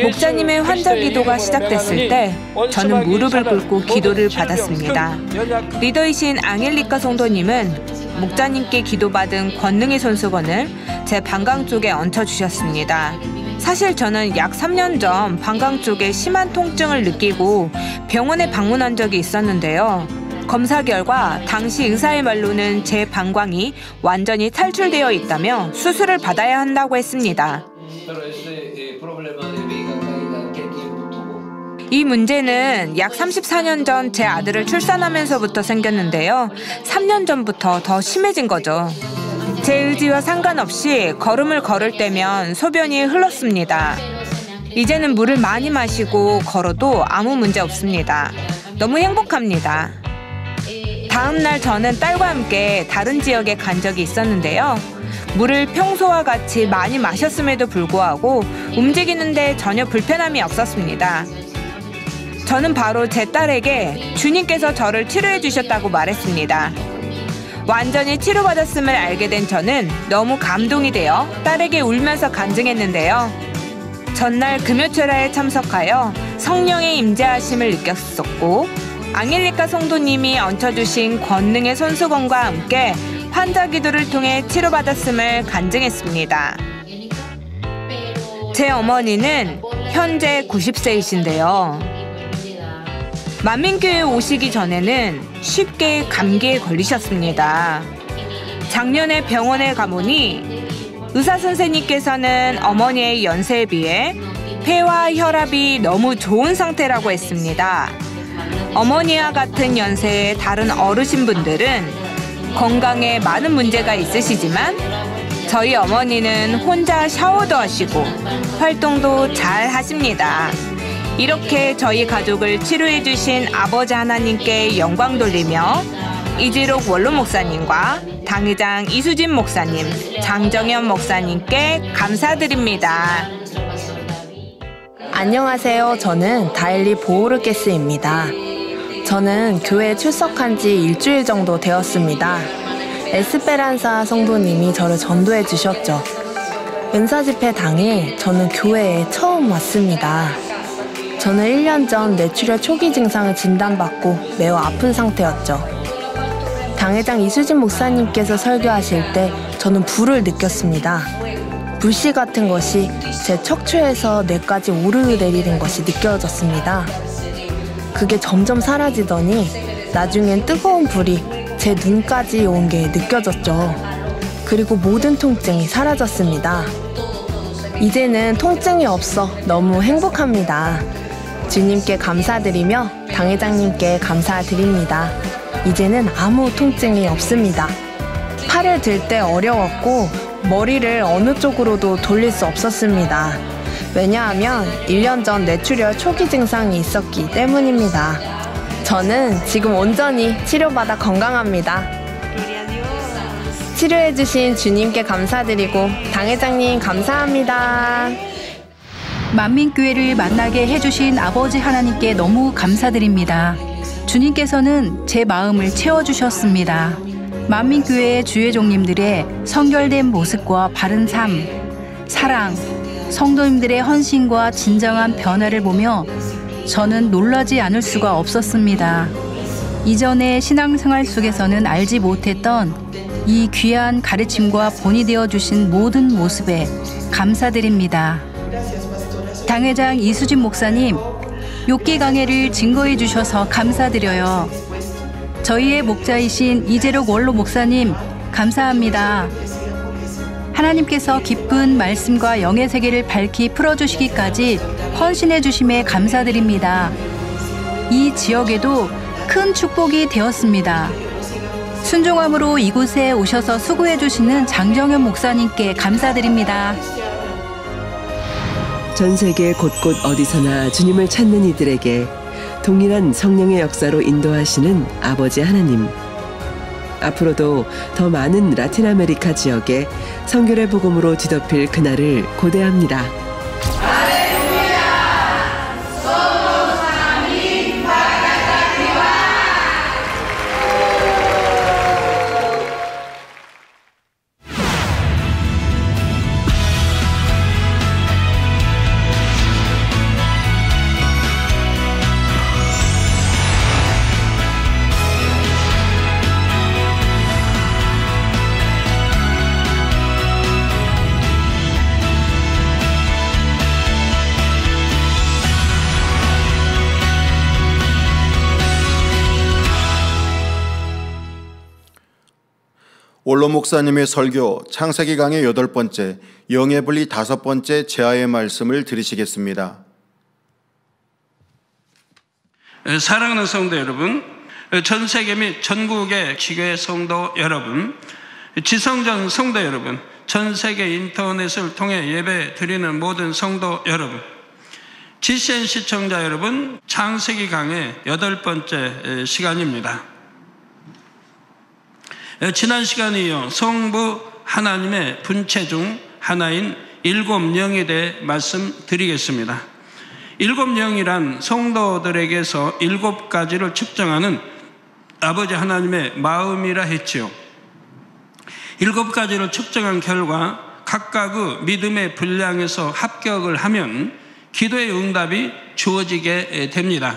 목사님의 환자 기도가 시작됐을 때 저는 무릎을 꿇고 기도를 받았습니다. 리더이신 앙헬리카 성도님은 목자님께 기도받은 권능의 손수건을 제 방광 쪽에 얹혀주셨습니다. 사실 저는 약 3년 전 방광 쪽에 심한 통증을 느끼고 병원에 방문한 적이 있었는데요. 검사 결과 당시 의사의 말로는 제 방광이 완전히 탈출되어 있다며 수술을 받아야 한다고 했습니다. 이 문제는 약 34년 전 제 아들을 출산하면서부터 생겼는데요. 3년 전부터 더 심해진 거죠. 제 의지와 상관없이 걸음을 걸을 때면 소변이 흘렀습니다. 이제는 물을 많이 마시고 걸어도 아무 문제 없습니다. 너무 행복합니다. 다음 날 저는 딸과 함께 다른 지역에 간 적이 있었는데요. 물을 평소와 같이 많이 마셨음에도 불구하고 움직이는데 전혀 불편함이 없었습니다. 저는 바로 제 딸에게 주님께서 저를 치료해 주셨다고 말했습니다. 완전히 치료받았음을 알게 된 저는 너무 감동이 되어 딸에게 울면서 간증했는데요. 전날 금요철야에 참석하여 성령의 임재하심을 느꼈었고 앙헬리카 성도님이 얹혀주신 권능의 손수건과 함께 환자 기도를 통해 치료받았음을 간증했습니다. 제 어머니는 현재 90세이신데요. 만민교회에 오시기 전에는 쉽게 감기에 걸리셨습니다. 작년에 병원에 가보니 의사 선생님께서는 어머니의 연세에 비해 폐와 혈압이 너무 좋은 상태라고 했습니다. 어머니와 같은 연세의 다른 어르신분들은 건강에 많은 문제가 있으시지만 저희 어머니는 혼자 샤워도 하시고 활동도 잘 하십니다. 이렇게 저희 가족을 치료해 주신 아버지 하나님께 영광 돌리며 이재록 원로 목사님과 당회장 이수진 목사님, 장정현 목사님께 감사드립니다. 안녕하세요. 저는 다일리 보우르게스입니다. 저는 교회에 출석한 지 일주일 정도 되었습니다. 에스페란사 성도님이 저를 전도해 주셨죠. 은사 집회 당일 저는 교회에 처음 왔습니다. 저는 1년 전 뇌출혈 초기 증상을 진단받고 매우 아픈 상태였죠. 당회장 이수진 목사님께서 설교하실 때 저는 불을 느꼈습니다. 불씨 같은 것이 제 척추에서 뇌까지 오르내리는 것이 느껴졌습니다. 그게 점점 사라지더니 나중엔 뜨거운 불이 제 눈까지 온 게 느껴졌죠. 그리고 모든 통증이 사라졌습니다. 이제는 통증이 없어 너무 행복합니다. 주님께 감사드리며 당회장님께 감사드립니다. 이제는 아무 통증이 없습니다. 팔을 들 때 어려웠고 머리를 어느 쪽으로도 돌릴 수 없었습니다. 왜냐하면 1년 전 뇌출혈 초기 증상이 있었기 때문입니다. 저는 지금 온전히 치료받아 건강합니다. 치료해주신 주님께 감사드리고 당회장님 감사합니다. 만민교회를 만나게 해주신 아버지 하나님께 너무 감사드립니다. 주님께서는 제 마음을 채워주셨습니다. 만민교회의 주회종님들의 성결된 모습과 바른 삶, 사랑, 성도님들의 헌신과 진정한 변화를 보며 저는 놀라지 않을 수가 없었습니다. 이전의 신앙생활 속에서는 알지 못했던 이 귀한 가르침과 본이 되어주신 모든 모습에 감사드립니다. 당회장 이수진 목사님, 욥기 강해를 증거해 주셔서 감사드려요. 저희의 목자이신 이재록 원로 목사님, 감사합니다. 하나님께서 깊은 말씀과 영의 세계를 밝히 풀어주시기까지 헌신해 주심에 감사드립니다. 이 지역에도 큰 축복이 되었습니다. 순종함으로 이곳에 오셔서 수고해 주시는 장정현 목사님께 감사드립니다. 전 세계 곳곳 어디서나 주님을 찾는 이들에게 동일한 성령의 역사로 인도하시는 아버지 하나님. 앞으로도 더 많은 라틴 아메리카 지역에 선교의 복음으로 뒤덮일 그날을 고대합니다. 원로 목사님의 설교 창세기 강의 8번째, 영의 분리 5번째 제아의 말씀을 들으시겠습니다. 사랑하는 성도 여러분, 전 세계 및 전국의 기교회 성도 여러분, 지성전 성도 여러분, 전 세계 인터넷을 통해 예배 드리는 모든 성도 여러분, GCN 시청자 여러분, 창세기 강의 8번째 시간입니다. 지난 시간에 이어 성부 하나님의 분체 중 하나인 7영에 대해 말씀드리겠습니다. 7영이란 성도들에게서 7가지를 측정하는 아버지 하나님의 마음이라 했지요. 7가지를 측정한 결과 각각의 믿음의 분량에서 합격을 하면 기도의 응답이 주어지게 됩니다.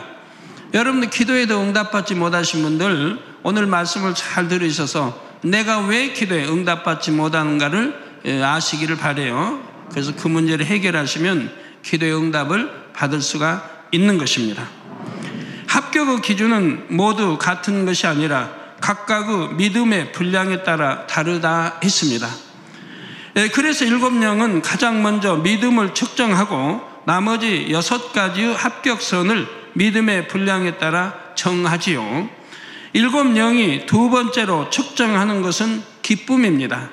여러분들 기도에도 응답받지 못하신 분들 오늘 말씀을 잘 들으셔서 내가 왜 기도에 응답받지 못하는가를 아시기를 바라요. 그래서 그 문제를 해결하시면 기도의 응답을 받을 수가 있는 것입니다. 합격의 기준은 모두 같은 것이 아니라 각각의 믿음의 분량에 따라 다르다 했습니다. 그래서 7영은 가장 먼저 믿음을 측정하고 나머지 6가지의 합격선을 믿음의 분량에 따라 정하지요. 7영이 두 번째로 측정하는 것은 기쁨입니다.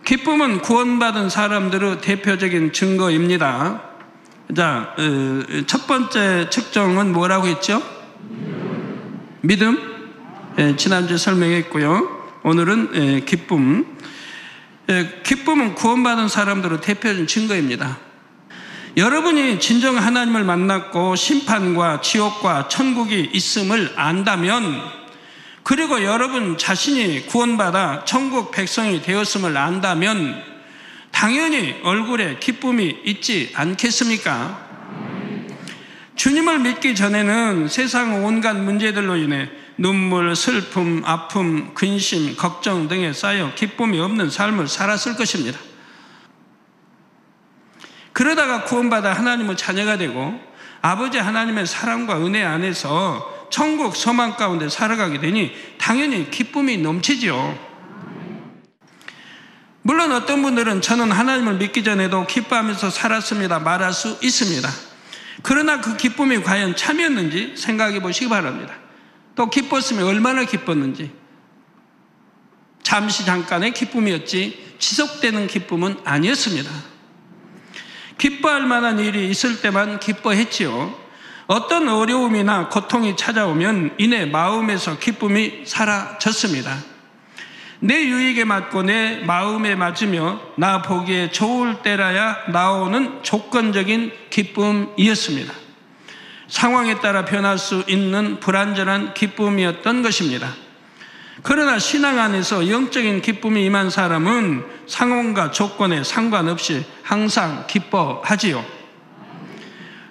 기쁨은 구원받은 사람들의 대표적인 증거입니다. 자, 첫 번째 측정은 뭐라고 했죠? 믿음. 지난주에 설명했고요. 오늘은 기쁨. 기쁨은 구원받은 사람들의 대표적인 증거입니다. 여러분이 진정 하나님을 만났고 심판과 지옥과 천국이 있음을 안다면, 그리고 여러분 자신이 구원받아 천국 백성이 되었음을 안다면 당연히 얼굴에 기쁨이 있지 않겠습니까? 주님을 믿기 전에는 세상 온갖 문제들로 인해 눈물, 슬픔, 아픔, 근심, 걱정 등에 쌓여 기쁨이 없는 삶을 살았을 것입니다. 그러다가 구원받아 하나님의 자녀가 되고 아버지 하나님의 사랑과 은혜 안에서 천국 소망 가운데 살아가게 되니 당연히 기쁨이 넘치지요. 물론 어떤 분들은 저는 하나님을 믿기 전에도 기뻐하면서 살았습니다 말할 수 있습니다. 그러나 그 기쁨이 과연 참이었는지 생각해 보시기 바랍니다. 또 기뻤으면 얼마나 기뻤는지. 잠깐의 기쁨이었지 지속되는 기쁨은 아니었습니다. 기뻐할 만한 일이 있을 때만 기뻐했지요. 어떤 어려움이나 고통이 찾아오면 이내 마음에서 기쁨이 사라졌습니다. 내 유익에 맞고 내 마음에 맞으며 나 보기에 좋을 때라야 나오는 조건적인 기쁨이었습니다. 상황에 따라 변할 수 있는 불완전한 기쁨이었던 것입니다. 그러나 신앙 안에서 영적인 기쁨이 임한 사람은 상황과 조건에 상관없이 항상 기뻐하지요.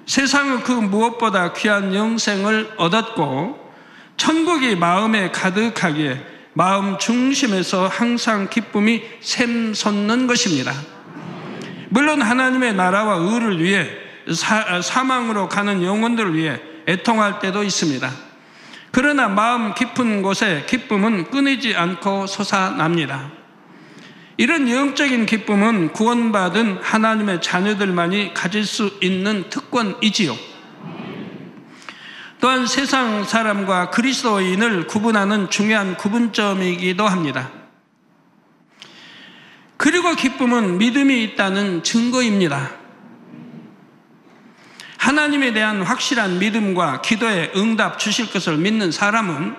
세상은 그 무엇보다 귀한 영생을 얻었고 천국이 마음에 가득하기에 마음 중심에서 항상 기쁨이 샘솟는 것입니다. 물론 하나님의 나라와 의를 위해 사망으로 가는 영혼들을 위해 애통할 때도 있습니다. 그러나 마음 깊은 곳에 기쁨은 끊이지 않고 솟아납니다. 이런 영적인 기쁨은 구원받은 하나님의 자녀들만이 가질 수 있는 특권이지요. 또한 세상 사람과 그리스도인을 구분하는 중요한 구분점이기도 합니다. 그리고 기쁨은 믿음이 있다는 증거입니다. 하나님에 대한 확실한 믿음과 기도에 응답 주실 것을 믿는 사람은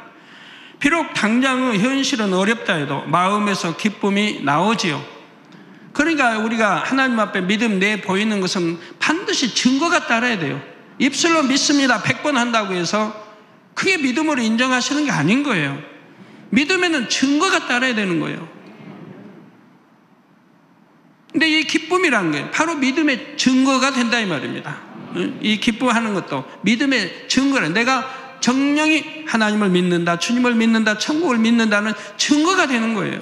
비록 당장의 현실은 어렵다 해도 마음에서 기쁨이 나오지요. 그러니까 우리가 하나님 앞에 믿음 내 보이는 것은 반드시 증거가 따라야 돼요. 입술로 믿습니다 100번 한다고 해서 그게 믿음으로 인정하시는 게 아닌 거예요. 믿음에는 증거가 따라야 되는 거예요. 근데 이 기쁨이란 게 바로 믿음의 증거가 된다 이 말입니다. 이 기뻐하는 것도 믿음의 증거라. 내가 정령이 하나님을 믿는다, 주님을 믿는다, 천국을 믿는다는 증거가 되는 거예요.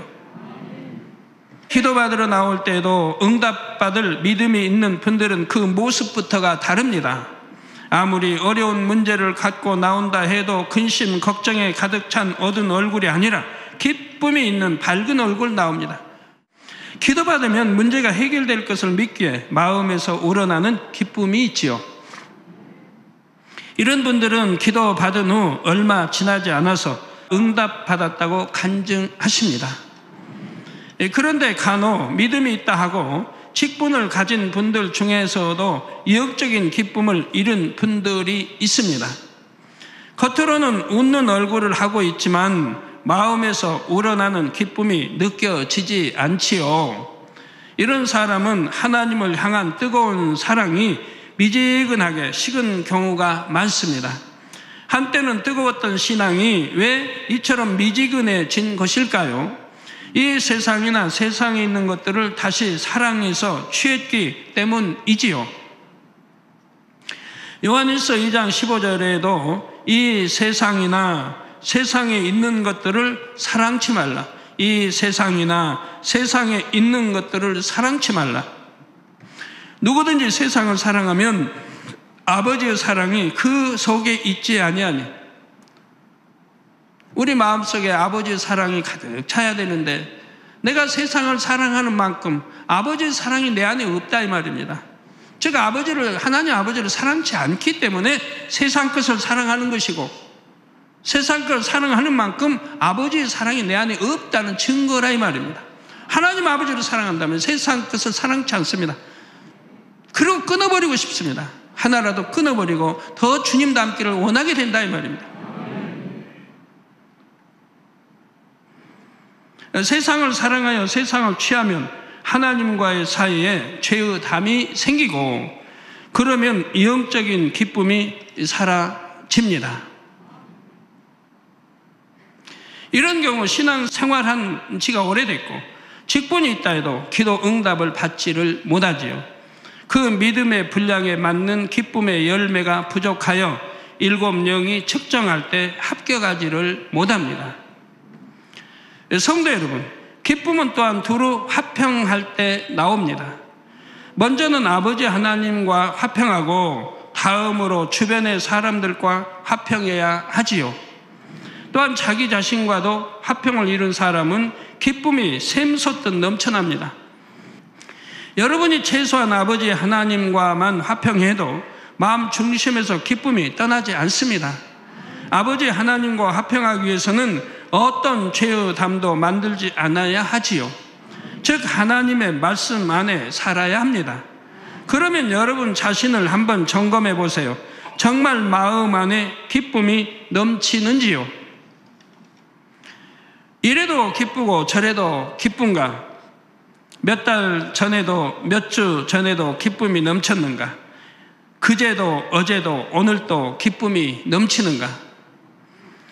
기도받으러 나올 때에도 응답받을 믿음이 있는 분들은 그 모습부터가 다릅니다. 아무리 어려운 문제를 갖고 나온다 해도 근심, 걱정에 가득 찬 어두운 얼굴이 아니라 기쁨이 있는 밝은 얼굴 나옵니다. 기도받으면 문제가 해결될 것을 믿기에 마음에서 우러나는 기쁨이 있지요. 이런 분들은 기도받은 후 얼마 지나지 않아서 응답받았다고 간증하십니다. 그런데 간혹 믿음이 있다 하고 직분을 가진 분들 중에서도 영적인 기쁨을 잃은 분들이 있습니다. 겉으로는 웃는 얼굴을 하고 있지만 마음에서 우러나는 기쁨이 느껴지지 않지요. 이런 사람은 하나님을 향한 뜨거운 사랑이 미지근하게 식은 경우가 많습니다. 한때는 뜨거웠던 신앙이 왜 이처럼 미지근해진 것일까요? 이 세상이나 세상에 있는 것들을 다시 사랑해서 취했기 때문이지요. 요한일서 2장 15절에도 이 세상이나 세상에 있는 것들을 사랑치 말라. 이 세상이나 세상에 있는 것들을 사랑치 말라. 누구든지 세상을 사랑하면 아버지의 사랑이 그 속에 있지 아니하니. 우리 마음속에 아버지의 사랑이 가득 차야 되는데 내가 세상을 사랑하는 만큼 아버지의 사랑이 내 안에 없다 이 말입니다. 즉 하나님 아버지를 사랑치 않기 때문에 세상 것을 사랑하는 것이고 세상 걸 사랑하는 만큼 아버지의 사랑이 내 안에 없다는 증거라 이 말입니다. 하나님 아버지를 사랑한다면 세상 것을 사랑치 않습니다. 그리고 끊어버리고 싶습니다. 하나라도 끊어버리고 더 주님 닮기를 원하게 된다 이 말입니다. 세상을 사랑하여 세상을 취하면 하나님과의 사이에 죄의 담이 생기고 그러면 영적인 기쁨이 사라집니다. 이런 경우 신앙 생활한 지가 오래됐고 직분이 있다 해도 기도 응답을 받지를 못하지요. 그 믿음의 분량에 맞는 기쁨의 열매가 부족하여 7명이 측정할 때 합격하지를 못합니다. 성도 여러분, 기쁨은 또한 두루 화평할 때 나옵니다. 먼저는 아버지 하나님과 화평하고 다음으로 주변의 사람들과 화평해야 하지요. 또한 자기 자신과도 화평을 이룬 사람은 기쁨이 샘솟듯 넘쳐납니다. 여러분이 최소한 아버지 하나님과만 화평해도 마음 중심에서 기쁨이 떠나지 않습니다. 아버지 하나님과 화평하기 위해서는 어떤 죄의 담도 만들지 않아야 하지요. 즉 하나님의 말씀 안에 살아야 합니다. 그러면 여러분 자신을 한번 점검해 보세요. 정말 마음 안에 기쁨이 넘치는지요? 이래도 기쁘고 저래도 기쁜가? 몇 달 전에도 몇 주 전에도 기쁨이 넘쳤는가? 그제도 어제도 오늘도 기쁨이 넘치는가?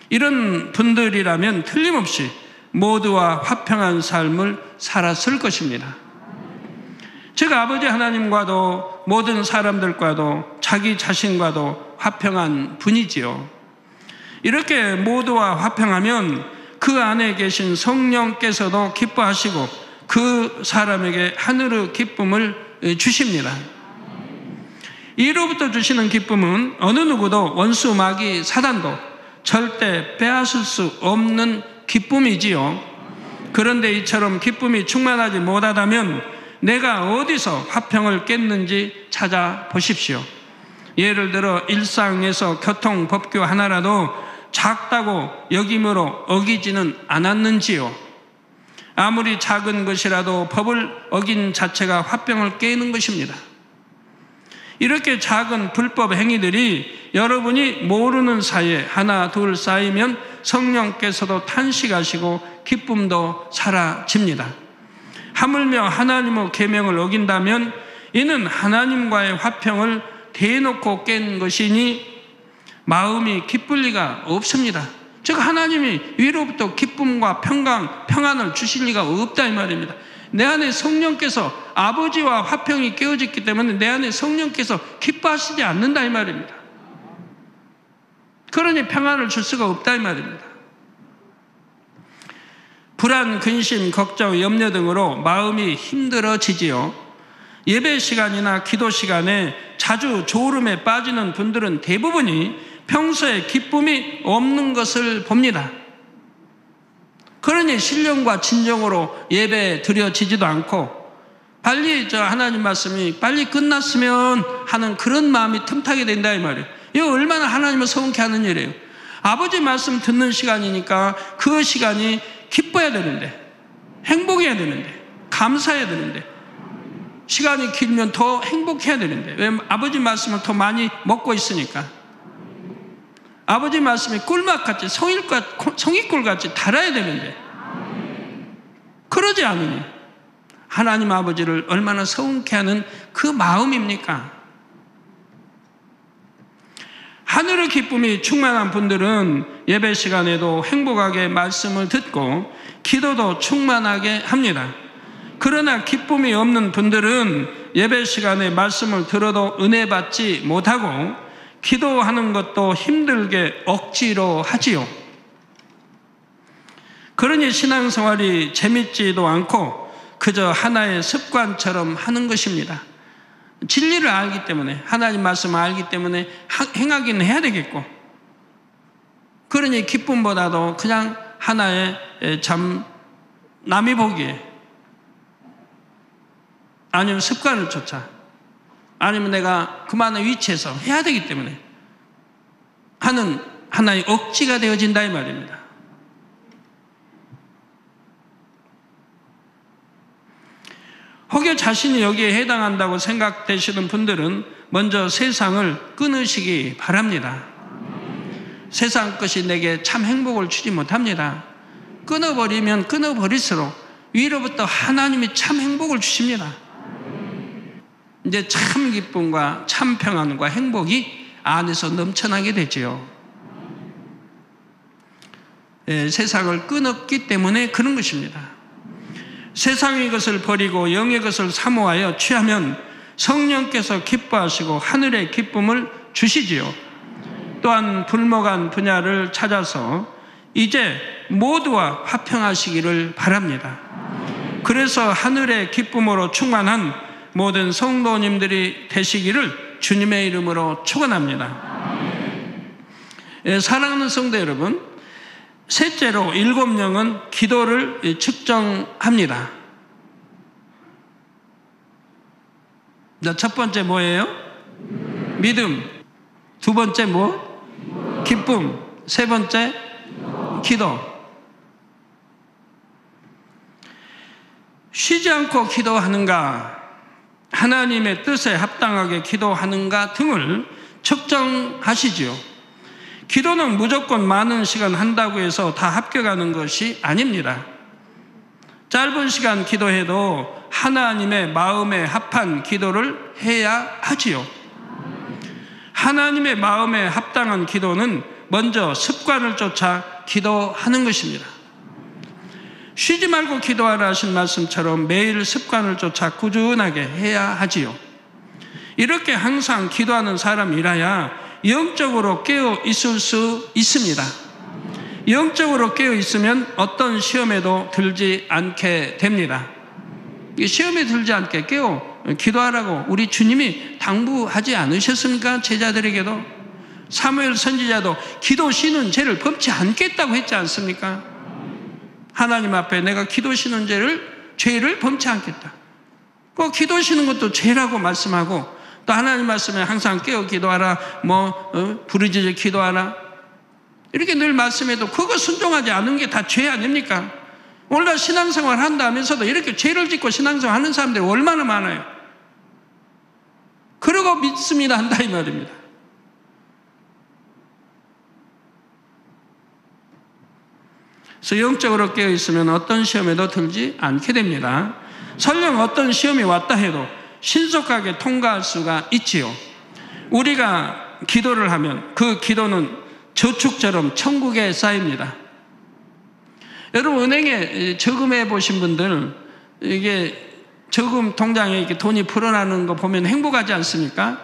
이런 분들이라면 틀림없이 모두와 화평한 삶을 살았을 것입니다. 즉 아버지 하나님과도 모든 사람들과도 자기 자신과도 화평한 분이지요. 이렇게 모두와 화평하면 그 안에 계신 성령께서도 기뻐하시고 그 사람에게 하늘의 기쁨을 주십니다. 이로부터 주시는 기쁨은 어느 누구도 원수 마귀 사단도 절대 빼앗을 수 없는 기쁨이지요. 그런데 이처럼 기쁨이 충만하지 못하다면 내가 어디서 화평을 깼는지 찾아보십시오. 예를 들어 일상에서 교통법규 하나라도 작다고 여김으로 어기지는 않았는지요. 아무리 작은 것이라도 법을 어긴 자체가 화평을 깨는 것입니다. 이렇게 작은 불법 행위들이 여러분이 모르는 사이에 하나 둘 쌓이면 성령께서도 탄식하시고 기쁨도 사라집니다. 하물며 하나님의 계명을 어긴다면 이는 하나님과의 화평을 대놓고 깬 것이니 마음이 기쁠 리가 없습니다. 즉 하나님이 위로부터 기쁨과 평안을 주실 리가 없다 이 말입니다. 내 안에 성령께서 아버지와 화평이 깨어졌기 때문에 내 안에 성령께서 기뻐하시지 않는다 이 말입니다. 그러니 평안을 줄 수가 없다 이 말입니다. 불안, 근심, 걱정, 염려 등으로 마음이 힘들어지지요. 예배 시간이나 기도 시간에 자주 졸음에 빠지는 분들은 대부분이 평소에 기쁨이 없는 것을 봅니다. 그러니 신령과 진정으로 예배 드려지지도 않고 빨리 하나님 말씀이 빨리 끝났으면 하는 그런 마음이 틈타게 된다 이 말이에요. 이거 얼마나 하나님을 서운케 하는 일이에요. 아버지 말씀 듣는 시간이니까 그 시간이 기뻐야 되는데, 행복해야 되는데, 감사해야 되는데, 시간이 길면 더 행복해야 되는데, 왜 아버지 말씀을 더 많이 먹고 있으니까. 아버지 말씀이 꿀맛같이 성의꿀같이 달아야 되는데 그러지 않으니 하나님 아버지를 얼마나 서운케 하는 그 마음입니까? 하늘의 기쁨이 충만한 분들은 예배 시간에도 행복하게 말씀을 듣고 기도도 충만하게 합니다. 그러나 기쁨이 없는 분들은 예배 시간에 말씀을 들어도 은혜 받지 못하고 기도하는 것도 힘들게 억지로 하지요. 그러니 신앙생활이 재밌지도 않고 그저 하나의 습관처럼 하는 것입니다. 진리를 알기 때문에, 하나님 말씀을 알기 때문에 행하기는 해야 되겠고, 그러니 기쁨보다도 그냥 하나의 참 남이 보기에 아니면 습관을 쫓아 아니면 내가 그만한 위치에서 해야 되기 때문에 하는 하나의 억지가 되어진다 이 말입니다. 혹여 자신이 여기에 해당한다고 생각되시는 분들은 먼저 세상을 끊으시기 바랍니다. 세상 것이 내게 참 행복을 주지 못합니다. 끊어버리면 끊어버릴수록 위로부터 하나님이 참 행복을 주십니다. 이제 참 기쁨과 참 평안과 행복이 안에서 넘쳐나게 되지요. 세상을 끊었기 때문에 그런 것입니다. 세상의 것을 버리고 영의 것을 사모하여 취하면 성령께서 기뻐하시고 하늘의 기쁨을 주시지요. 또한 불목한 분야를 찾아서 이제 모두와 화평하시기를 바랍니다. 그래서 하늘의 기쁨으로 충만한 모든 성도님들이 되시기를 주님의 이름으로 축원합니다. 사랑하는 성도 여러분, 셋째로 7영은 기도를 측정합니다. 첫 번째 뭐예요? 믿음. 두 번째 뭐? 기쁨. 세 번째 기도. 쉬지 않고 기도하는가, 하나님의 뜻에 합당하게 기도하는가 등을 측정하시지요. 기도는 무조건 많은 시간 한다고 해서 다 합격하는 것이 아닙니다. 짧은 시간 기도해도 하나님의 마음에 합한 기도를 해야 하지요. 하나님의 마음에 합당한 기도는 먼저 습관을 쫓아 기도하는 것입니다. 쉬지 말고 기도하라 하신 말씀처럼 매일 습관을 쫓아 꾸준하게 해야 하지요. 이렇게 항상 기도하는 사람이라야 영적으로 깨어 있을 수 있습니다. 영적으로 깨어 있으면 어떤 시험에도 들지 않게 됩니다. 시험에 들지 않게 깨어 기도하라고 우리 주님이 당부하지 않으셨습니까? 제자들에게도. 사무엘 선지자도 기도 쉬는 죄를 범치 않겠다고 했지 않습니까? 하나님 앞에 내가 기도 쉬는 죄를 범치 않겠다. 꼭 기도 쉬는 것도 죄라고 말씀하고, 또 하나님 말씀에 항상 깨어 기도하라, 부르짖어 기도하라, 이렇게 늘 말씀해도 그거 순종하지 않은 게 다 죄 아닙니까? 오늘날 신앙생활 한다 하면서도 이렇게 죄를 짓고 신앙생활 하는 사람들이 얼마나 많아요. 그러고 믿습니다 한다 이 말입니다. 그래서 영적으로 깨어 있으면 어떤 시험에도 들지 않게 됩니다. 설령 어떤 시험이 왔다 해도 신속하게 통과할 수가 있지요. 우리가 기도를 하면 그 기도는 저축처럼 천국에 쌓입니다. 여러분, 은행에 저금해 보신 분들, 이게 저금 통장에 이렇게 돈이 불어나는 거 보면 행복하지 않습니까?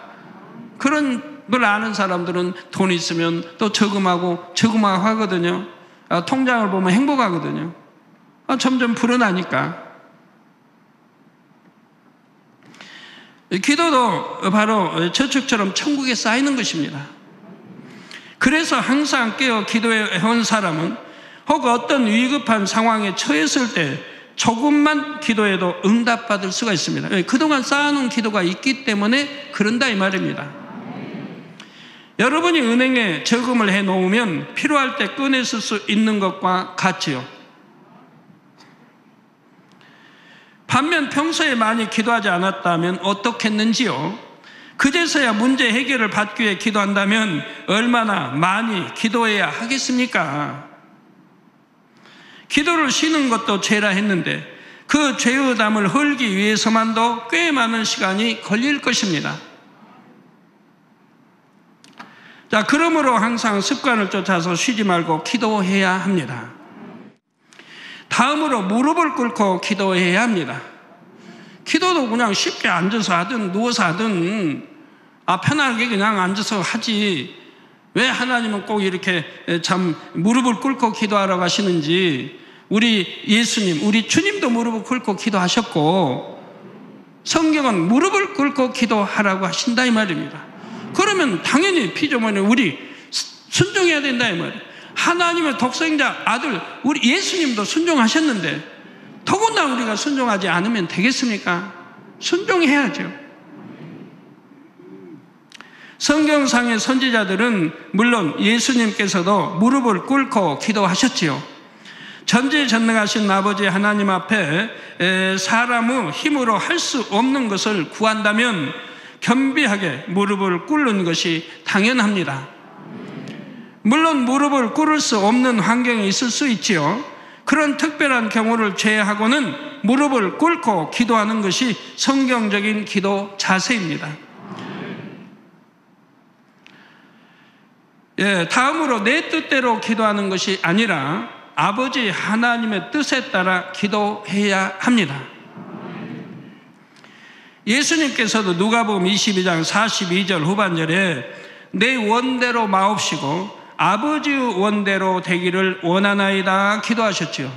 그런 걸 아는 사람들은 돈 있으면 또 저금하고 하거든요. 통장을 보면 행복하거든요. 점점 불어나니까. 기도도 바로 저축처럼 천국에 쌓이는 것입니다. 그래서 항상 깨어 기도해온 사람은 혹 어떤 위급한 상황에 처했을 때 조금만 기도해도 응답받을 수가 있습니다. 그동안 쌓아놓은 기도가 있기 때문에 그런다 이 말입니다. 여러분이 은행에 저금을 해놓으면 필요할 때 꺼내쓸 수 있는 것과 같지요. 반면 평소에 많이 기도하지 않았다면 어떻겠는지요? 그제서야 문제 해결을 받기 위해 기도한다면 얼마나 많이 기도해야 하겠습니까? 기도를 쉬는 것도 죄라 했는데 그 죄의 담을 헐기 위해서만도 꽤 많은 시간이 걸릴 것입니다. 자, 그러므로 항상 습관을 쫓아서 쉬지 말고 기도해야 합니다. 다음으로 무릎을 꿇고 기도해야 합니다. 기도도 그냥 쉽게 앉아서 하든 누워서 하든 편하게 그냥 앉아서 하지, 왜 하나님은 꼭 이렇게 참 무릎을 꿇고 기도하라고 하시는지. 우리 예수님, 우리 주님도 무릎을 꿇고 기도하셨고 성경은 무릎을 꿇고 기도하라고 하신다 이 말입니다. 그러면 당연히 피조물은 우리 순종해야 된다 이 말이에요. 하나님의 독생자 아들 우리 예수님도 순종하셨는데 더군다나 우리가 순종하지 않으면 되겠습니까? 순종해야죠. 성경상의 선지자들은 물론 예수님께서도 무릎을 꿇고 기도하셨지요. 전지전능하신 아버지 하나님 앞에 사람의 힘으로 할 수 없는 것을 구한다면 겸비하게 무릎을 꿇는 것이 당연합니다. 물론 무릎을 꿇을 수 없는 환경이 있을 수 있지요. 그런 특별한 경우를 제외하고는 무릎을 꿇고 기도하는 것이 성경적인 기도 자세입니다. 다음으로 내 뜻대로 기도하는 것이 아니라 아버지 하나님의 뜻에 따라 기도해야 합니다. 예수님께서도 누가복음 22장 42절 후반절에 내 원대로 마옵시고 아버지 원대로 되기를 원하나이다 기도하셨지요.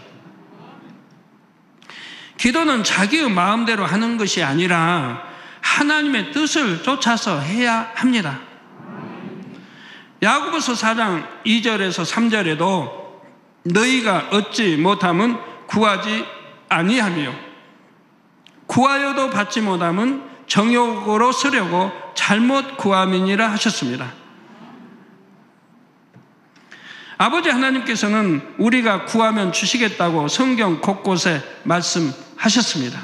기도는 자기의 마음대로 하는 것이 아니라 하나님의 뜻을 쫓아서 해야 합니다. 야고보서 4장 2절에서 3절에도 너희가 얻지 못함은 구하지 아니하며 구하여도 받지 못함은 정욕으로 쓰려고 잘못 구함이니라 하셨습니다. 아버지 하나님께서는 우리가 구하면 주시겠다고 성경 곳곳에 말씀하셨습니다.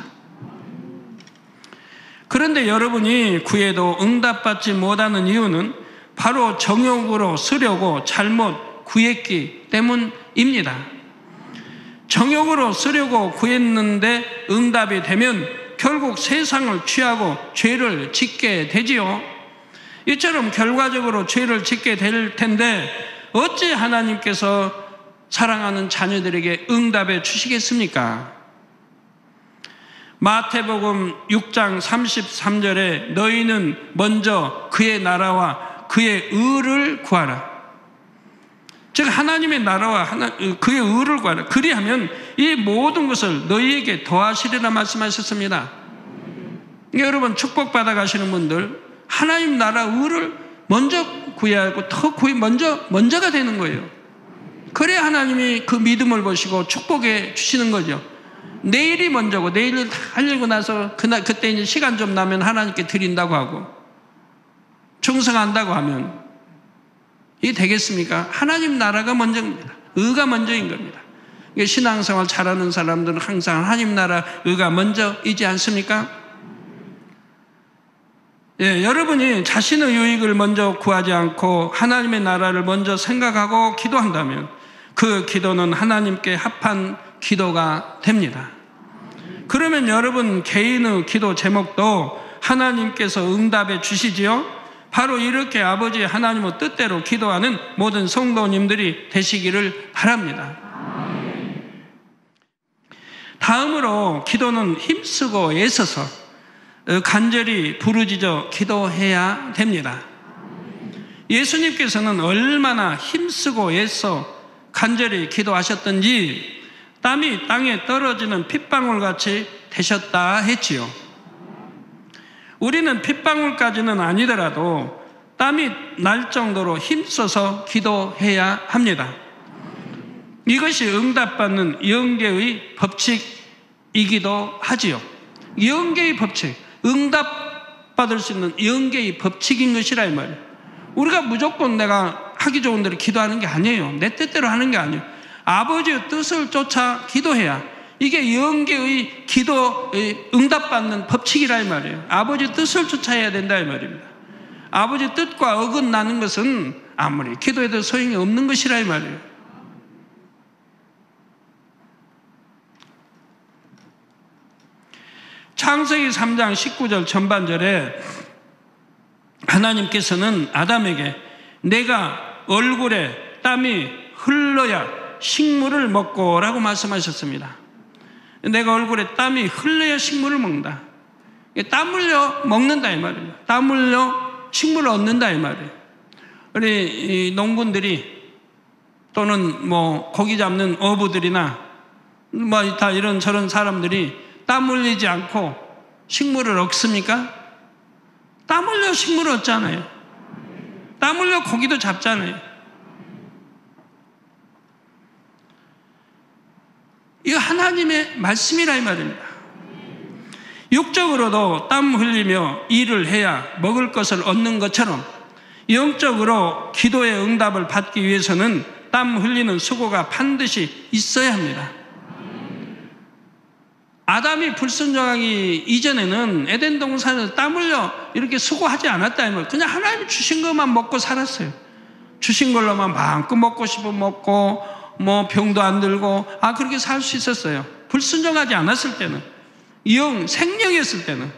그런데 여러분이 구해도 응답받지 못하는 이유는 바로 정욕으로 쓰려고 잘못 구했기 때문입니다. 정욕으로 쓰려고 구했는데 응답이 되면 결국 세상을 취하고 죄를 짓게 되지요. 이처럼 결과적으로 죄를 짓게 될 텐데 어찌 하나님께서 사랑하는 자녀들에게 응답해 주시겠습니까? 마태복음 6장 33절에 너희는 먼저 그의 나라와 그의 의를 구하라. 즉 하나님의 나라와 그의 의를 구하라. 그리하면 이 모든 것을 너희에게 더하시리라 말씀하셨습니다. 여러분 축복받아 가시는 분들 하나님 나라 의를 먼저 구해야 하고 더 먼저가 되는 거예요. 그래야 하나님이 그 믿음을 보시고 축복해 주시는 거죠. 내일이 먼저고 내일을 다 하려고 나서 그때 이제 시간 좀 나면 하나님께 드린다고 하고 충성한다고 하면 이게 되겠습니까? 하나님 나라가 먼저입니다. 의가 먼저인 겁니다. 신앙생활 잘하는 사람들은 항상 하나님 나라 의가 먼저이지 않습니까? 예, 여러분이 자신의 유익을 먼저 구하지 않고 하나님의 나라를 먼저 생각하고 기도한다면 그 기도는 하나님께 합한 기도가 됩니다. 그러면 여러분 개인의 기도 제목도 하나님께서 응답해 주시지요. 바로 이렇게 아버지 하나님의 뜻대로 기도하는 모든 성도님들이 되시기를 바랍니다. 다음으로 기도는 힘쓰고 애써서 간절히 부르짖어 기도해야 됩니다. 예수님께서는 얼마나 힘쓰고 애써 간절히 기도하셨던지 땀이 땅에 떨어지는 핏방울같이 되셨다 했지요. 우리는 핏방울까지는 아니더라도 땀이 날 정도로 힘써서 기도해야 합니다. 이것이 응답받는 영계의 법칙이기도 하지요. 영계의 법칙, 응답받을 수 있는 영계의 법칙인 것이라 이 말이에요. 우리가 무조건 내가 하기 좋은 대로 기도하는 게 아니에요. 내 뜻대로 하는 게 아니에요. 아버지의 뜻을 쫓아 기도해야 이게 영계의 기도 응답받는 법칙이라 이 말이에요. 아버지 뜻을 쫓아야 된다 이 말입니다. 아버지 뜻과 어긋나는 것은 아무리 기도해도 소용이 없는 것이라 이 말이에요. 창세기 3장 19절 전반절에 하나님께서는 아담에게 내가 얼굴에 땀이 흘러야 식물을 먹고 라고 말씀하셨습니다. 내가 얼굴에 땀이 흘러야 식물을 먹는다. 땀 흘려 먹는다 이 말이에요. 땀 흘려 식물을 얻는다 이 말이에요. 우리 농군들이 또는 뭐 고기 잡는 어부들이나 뭐 다 이런 저런 사람들이 땀 흘리지 않고 식물을 얻습니까? 땀 흘려 식물을 얻잖아요. 땀 흘려 고기도 잡잖아요. 이거 하나님의 말씀이라 이 말입니다. 육적으로도 땀 흘리며 일을 해야 먹을 것을 얻는 것처럼 영적으로 기도의 응답을 받기 위해서는 땀 흘리는 수고가 반드시 있어야 합니다. 아담이 불순종하기 이전에는 에덴 동산에서 땀 흘려 이렇게 수고하지 않았다 이 말이에요. 그냥 하나님이 주신 것만 먹고 살았어요. 주신 걸로만 마음껏 먹고 싶으면 먹고 뭐 병도 안 들고 그렇게 살 수 있었어요. 불순종하지 않았을 때는, 생령이었을 때는.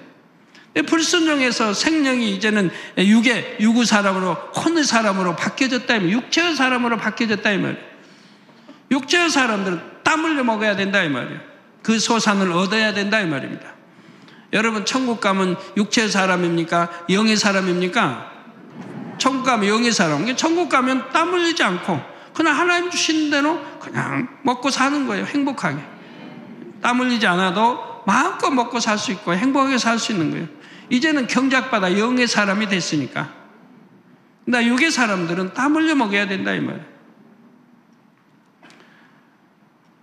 불순종해서 생령이 이제는 육의 사람으로, 혼의 사람으로 바뀌어졌다 이 말이에요. 육체의 사람으로 바뀌어졌다 이 말이에요. 육체의 사람들은 땀 흘려 먹어야 된다 이 말이에요. 그 소산을 얻어야 된다 이 말입니다. 여러분 천국 가면 육체의 사람입니까? 영의 사람입니까? 천국 가면 영의 사람. 천국 가면 땀 흘리지 않고 그냥 하나님 주시는 대로 그냥 먹고 사는 거예요. 행복하게. 땀 흘리지 않아도 마음껏 먹고 살 수 있고 행복하게 살 수 있는 거예요. 이제는 경작받아 영의 사람이 됐으니까. 근데 육의 사람들은 땀 흘려 먹어야 된다 이 말이에요.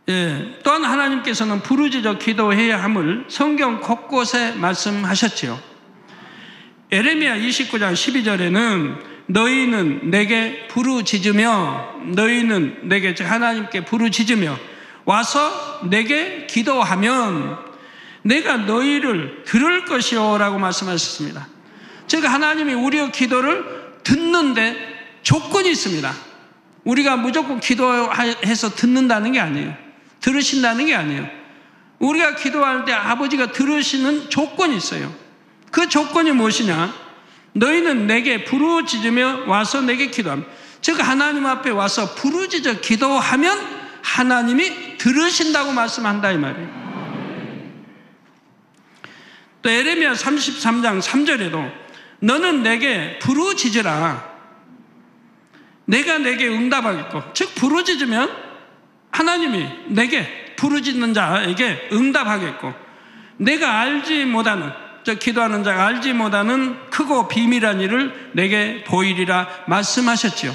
예, 또한 하나님께서는 부르짖어 기도해야 함을 성경 곳곳에 말씀하셨지요. 에레미야 29장 12절에는 너희는 내게 부르짖으며 너희는 내게 하나님께 부르짖으며 와서 내게 기도하면 내가 너희를 들을 것이요 라고 말씀하셨습니다. 즉 하나님이 우리의 기도를 듣는데 조건이 있습니다. 우리가 무조건 기도해서 듣는다는 게 아니에요. 들으신다는 게 아니에요. 우리가 기도할 때 아버지가 들으시는 조건이 있어요. 그 조건이 무엇이냐? 너희는 내게 부르짖으며 와서 내게 기도하면, 즉 하나님 앞에 와서 부르짖어 기도하면 하나님이 들으신다고 말씀한다 이 말이에요. 또 에레미야 33장 3절에도 너는 내게 부르짖으라 내가 내게 응답하겠고, 즉 부르짖으면 하나님이 내게 부르짖는 자에게 응답하겠고 내가 알지 못하는 기도하는 자가 알지 못하는 크고 비밀한 일을 내게 보이리라 말씀하셨지요.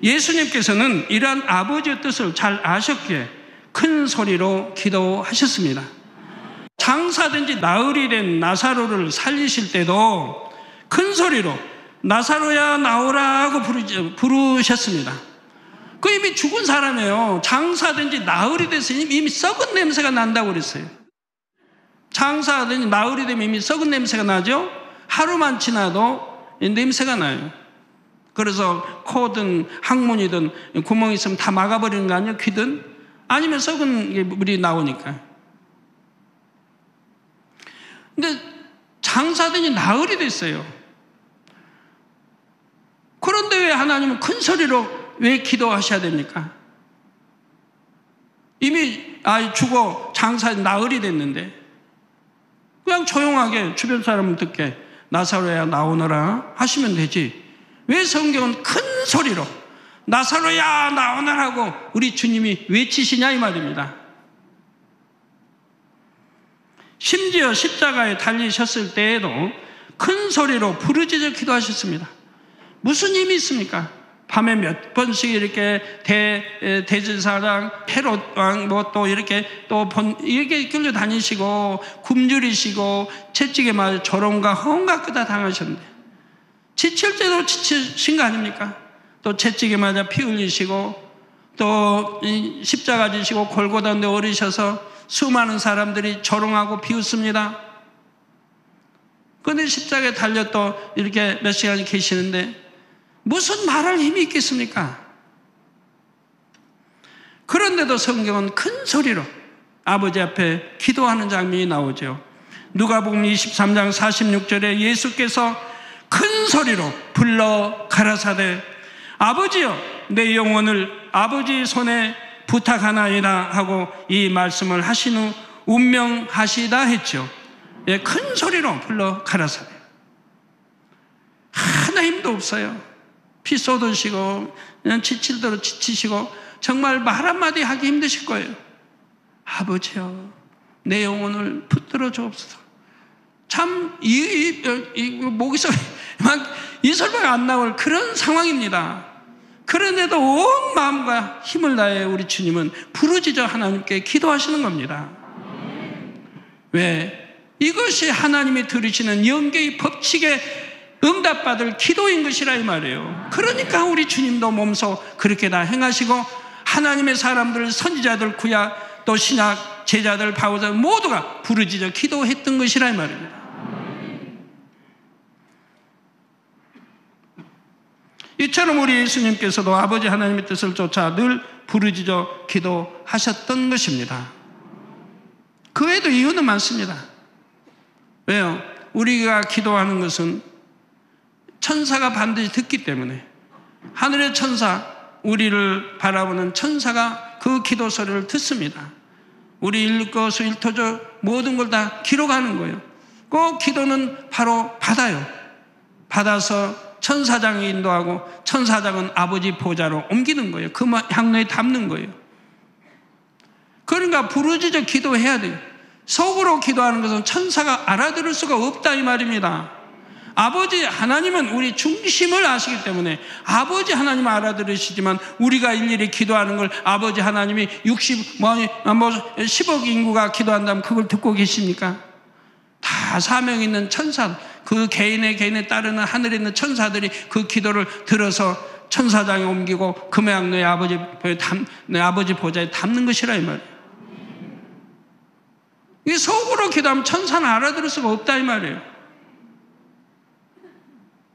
예수님께서는 이러한 아버지의 뜻을 잘 아셨기에 큰 소리로 기도하셨습니다. 장사된 지 나흘이 된 나사로를 살리실 때도 큰 소리로 나사로야 나오라 하고 부르셨습니다. 그 이미 죽은 사람이에요. 장사된 지 나흘이 돼서 이미 썩은 냄새가 난다고 그랬어요. 장사된 지 나흘이 되면 이미 썩은 냄새가 나죠. 하루만 지나도 냄새가 나요. 그래서 코든 항문이든 구멍이 있으면 다 막아버리는 거 아니에요? 귀든 아니면 썩은 물이 나오니까. 근데 장사된 지 나흘이 됐어요. 그런데 왜 하나님은 큰 소리로 왜 기도하셔야 됩니까? 이미 죽어 장사된 나흘이 됐는데 그냥 조용하게 주변 사람 듣게 나사로야 나오너라 하시면 되지. 왜 성경은 큰 소리로 나사로야 나오너라고 우리 주님이 외치시냐 이 말입니다. 심지어 십자가에 달리셨을 때에도 큰 소리로 부르짖어 기도하셨습니다. 무슨 힘이 있습니까? 밤에 몇 번씩 이렇게 대제사장 헤롯 왕 뭐 또 이렇게 이렇게 끌려다니시고 굶주리시고 채찍에 맞아 조롱과 헌과 끄다 당하셨는데 지칠 때도 지치신 거 아닙니까? 또 채찍에 맞아 피 흘리시고 또 십자가 지시고 골고다 내어리셔서 수많은 사람들이 조롱하고 비웃습니다. 그런데 십자가에 달려 또 이렇게 몇 시간 계시는데 무슨 말할 힘이 있겠습니까? 그런데도 성경은 큰 소리로 아버지 앞에 기도하는 장면이 나오죠. 누가복음 23장 46절에 예수께서 큰 소리로 불러 가라사대 아버지여 내 영혼을 아버지 손에 부탁하나이다 하고 이 말씀을 하신 후 운명하시다 했죠. 예, 큰 소리로 불러 가라사대. 하나 힘도 없어요. 피 쏟으시고 그냥 지칠 대로 지치시고 정말 말 한마디 하기 힘드실 거예요. 아버지여 내 영혼을 붙들어 주옵소서. 참 목에서 막 이설마가 안 나올 그런 상황입니다. 그런데도 온 마음과 힘을 다해 우리 주님은 부르짖어 하나님께 기도하시는 겁니다. 왜? 이것이 하나님이 들으시는 영계의 법칙에 응답받을 기도인 것이라 이 말이에요. 그러니까 우리 주님도 몸소 그렇게 다 행하시고 하나님의 사람들, 선지자들, 구약 또 신약 제자들, 바울들 모두가 부르짖어 기도했던 것이라 이 말입니다. 이처럼 우리 예수님께서도 아버지 하나님의 뜻을 쫓아 늘 부르짖어 기도하셨던 것입니다. 그 외에도 이유는 많습니다. 왜요? 우리가 기도하는 것은 천사가 반드시 듣기 때문에 하늘의 천사, 우리를 바라보는 천사가 그 기도 소리를 듣습니다. 우리 일거수 일토조 모든 걸 다 기록하는 거예요. 그 기도는 바로 받아요. 받아서 천사장이 인도하고 천사장은 아버지 보좌로 옮기는 거예요. 그 향로에 담는 거예요. 그러니까 부르짖어 기도해야 돼요. 속으로 기도하는 것은 천사가 알아들을 수가 없다 이 말입니다. 아버지 하나님은 우리 중심을 아시기 때문에 아버지 하나님은 알아들으시지만 우리가 일일이 기도하는 걸 아버지 하나님이 10억 인구가 기도한다면 그걸 듣고 계십니까? 다 사명 있는 천사, 그 개인에 따르는 하늘에 있는 천사들이 그 기도를 들어서 천사장에 옮기고 금양로의 아버지 보좌에 담는 것이라 이 말이에요. 이 속으로 기도하면 천사는 알아들을 수가 없다 이 말이에요.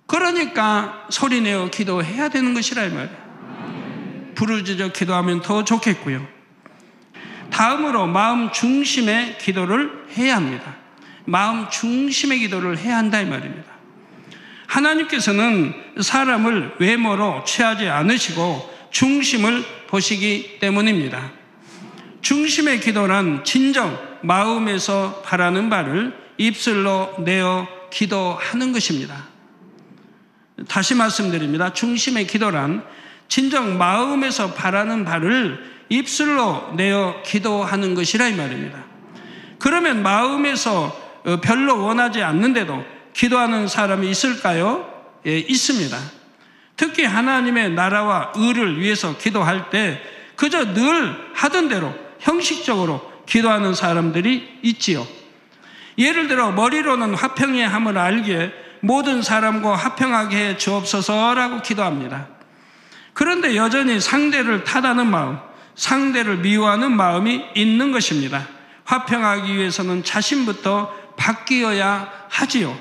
그러니까 소리내어 기도해야 되는 것이라 이 말이에요. 부르짖어 기도하면 더 좋겠고요. 다음으로 마음 중심의 기도를 해야 합니다. 마음 중심의 기도를 해야 한다 이 말입니다. 하나님께서는 사람을 외모로 취하지 않으시고 중심을 보시기 때문입니다. 중심의 기도란 진정 마음에서 바라는 바를 입술로 내어 기도하는 것입니다. 다시 말씀드립니다. 중심의 기도란 진정 마음에서 바라는 바를 입술로 내어 기도하는 것이라 이 말입니다. 그러면 마음에서 별로 원하지 않는데도 기도하는 사람이 있을까요? 예, 있습니다. 특히 하나님의 나라와 의를 위해서 기도할 때 그저 늘 하던 대로 형식적으로 기도하는 사람들이 있지요. 예를 들어 머리로는 화평의 함을 알기에 모든 사람과 화평하게 해 주옵소서라고 기도합니다. 그런데 여전히 상대를 탓하는 마음, 상대를 미워하는 마음이 있는 것입니다. 화평하기 위해서는 자신부터 바뀌어야 하지요.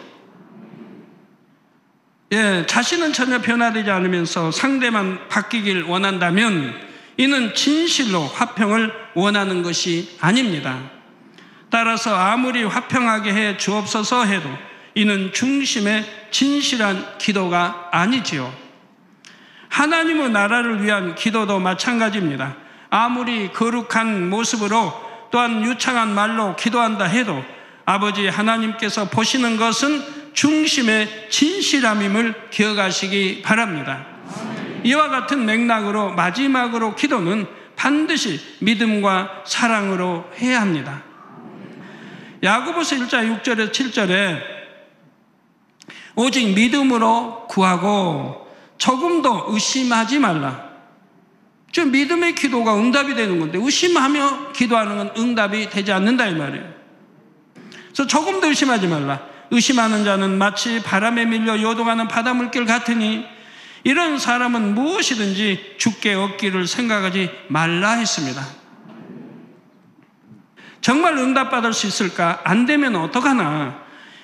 예, 자신은 전혀 변화되지 않으면서 상대만 바뀌길 원한다면 이는 진실로 화평을 원하는 것이 아닙니다. 따라서 아무리 화평하게 해 주옵소서 해도 이는 중심의 진실한 기도가 아니지요. 하나님의 나라를 위한 기도도 마찬가지입니다. 아무리 거룩한 모습으로 또한 유창한 말로 기도한다 해도 아버지 하나님께서 보시는 것은 중심의 진실함임을 기억하시기 바랍니다. 이와 같은 맥락으로 마지막으로 기도는 반드시 믿음과 사랑으로 해야 합니다. 야고보서 1장 6절에서 7절에 오직 믿음으로 구하고 조금도 의심하지 말라. 좀 믿음의 기도가 응답이 되는 건데 의심하며 기도하는 건 응답이 되지 않는다 이 말이에요. 그래서 조금도 의심하지 말라. 의심하는 자는 마치 바람에 밀려 요동하는 바닷물결 같으니 이런 사람은 무엇이든지 주께 얻기를 생각하지 말라 했습니다. 정말 응답받을 수 있을까? 안 되면 어떡하나?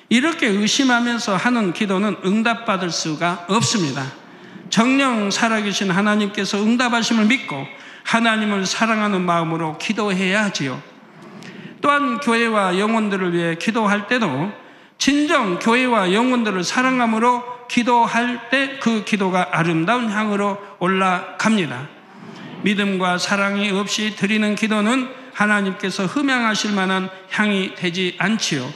이렇게 의심하면서 하는 기도는 응답받을 수가 없습니다. 정령 살아계신 하나님께서 응답하심을 믿고 하나님을 사랑하는 마음으로 기도해야 하지요. 또한 교회와 영혼들을 위해 기도할 때도 진정 교회와 영혼들을 사랑함으로 기도할 때 그 기도가 아름다운 향으로 올라갑니다. 믿음과 사랑이 없이 드리는 기도는 하나님께서 흠양하실 만한 향이 되지 않지요.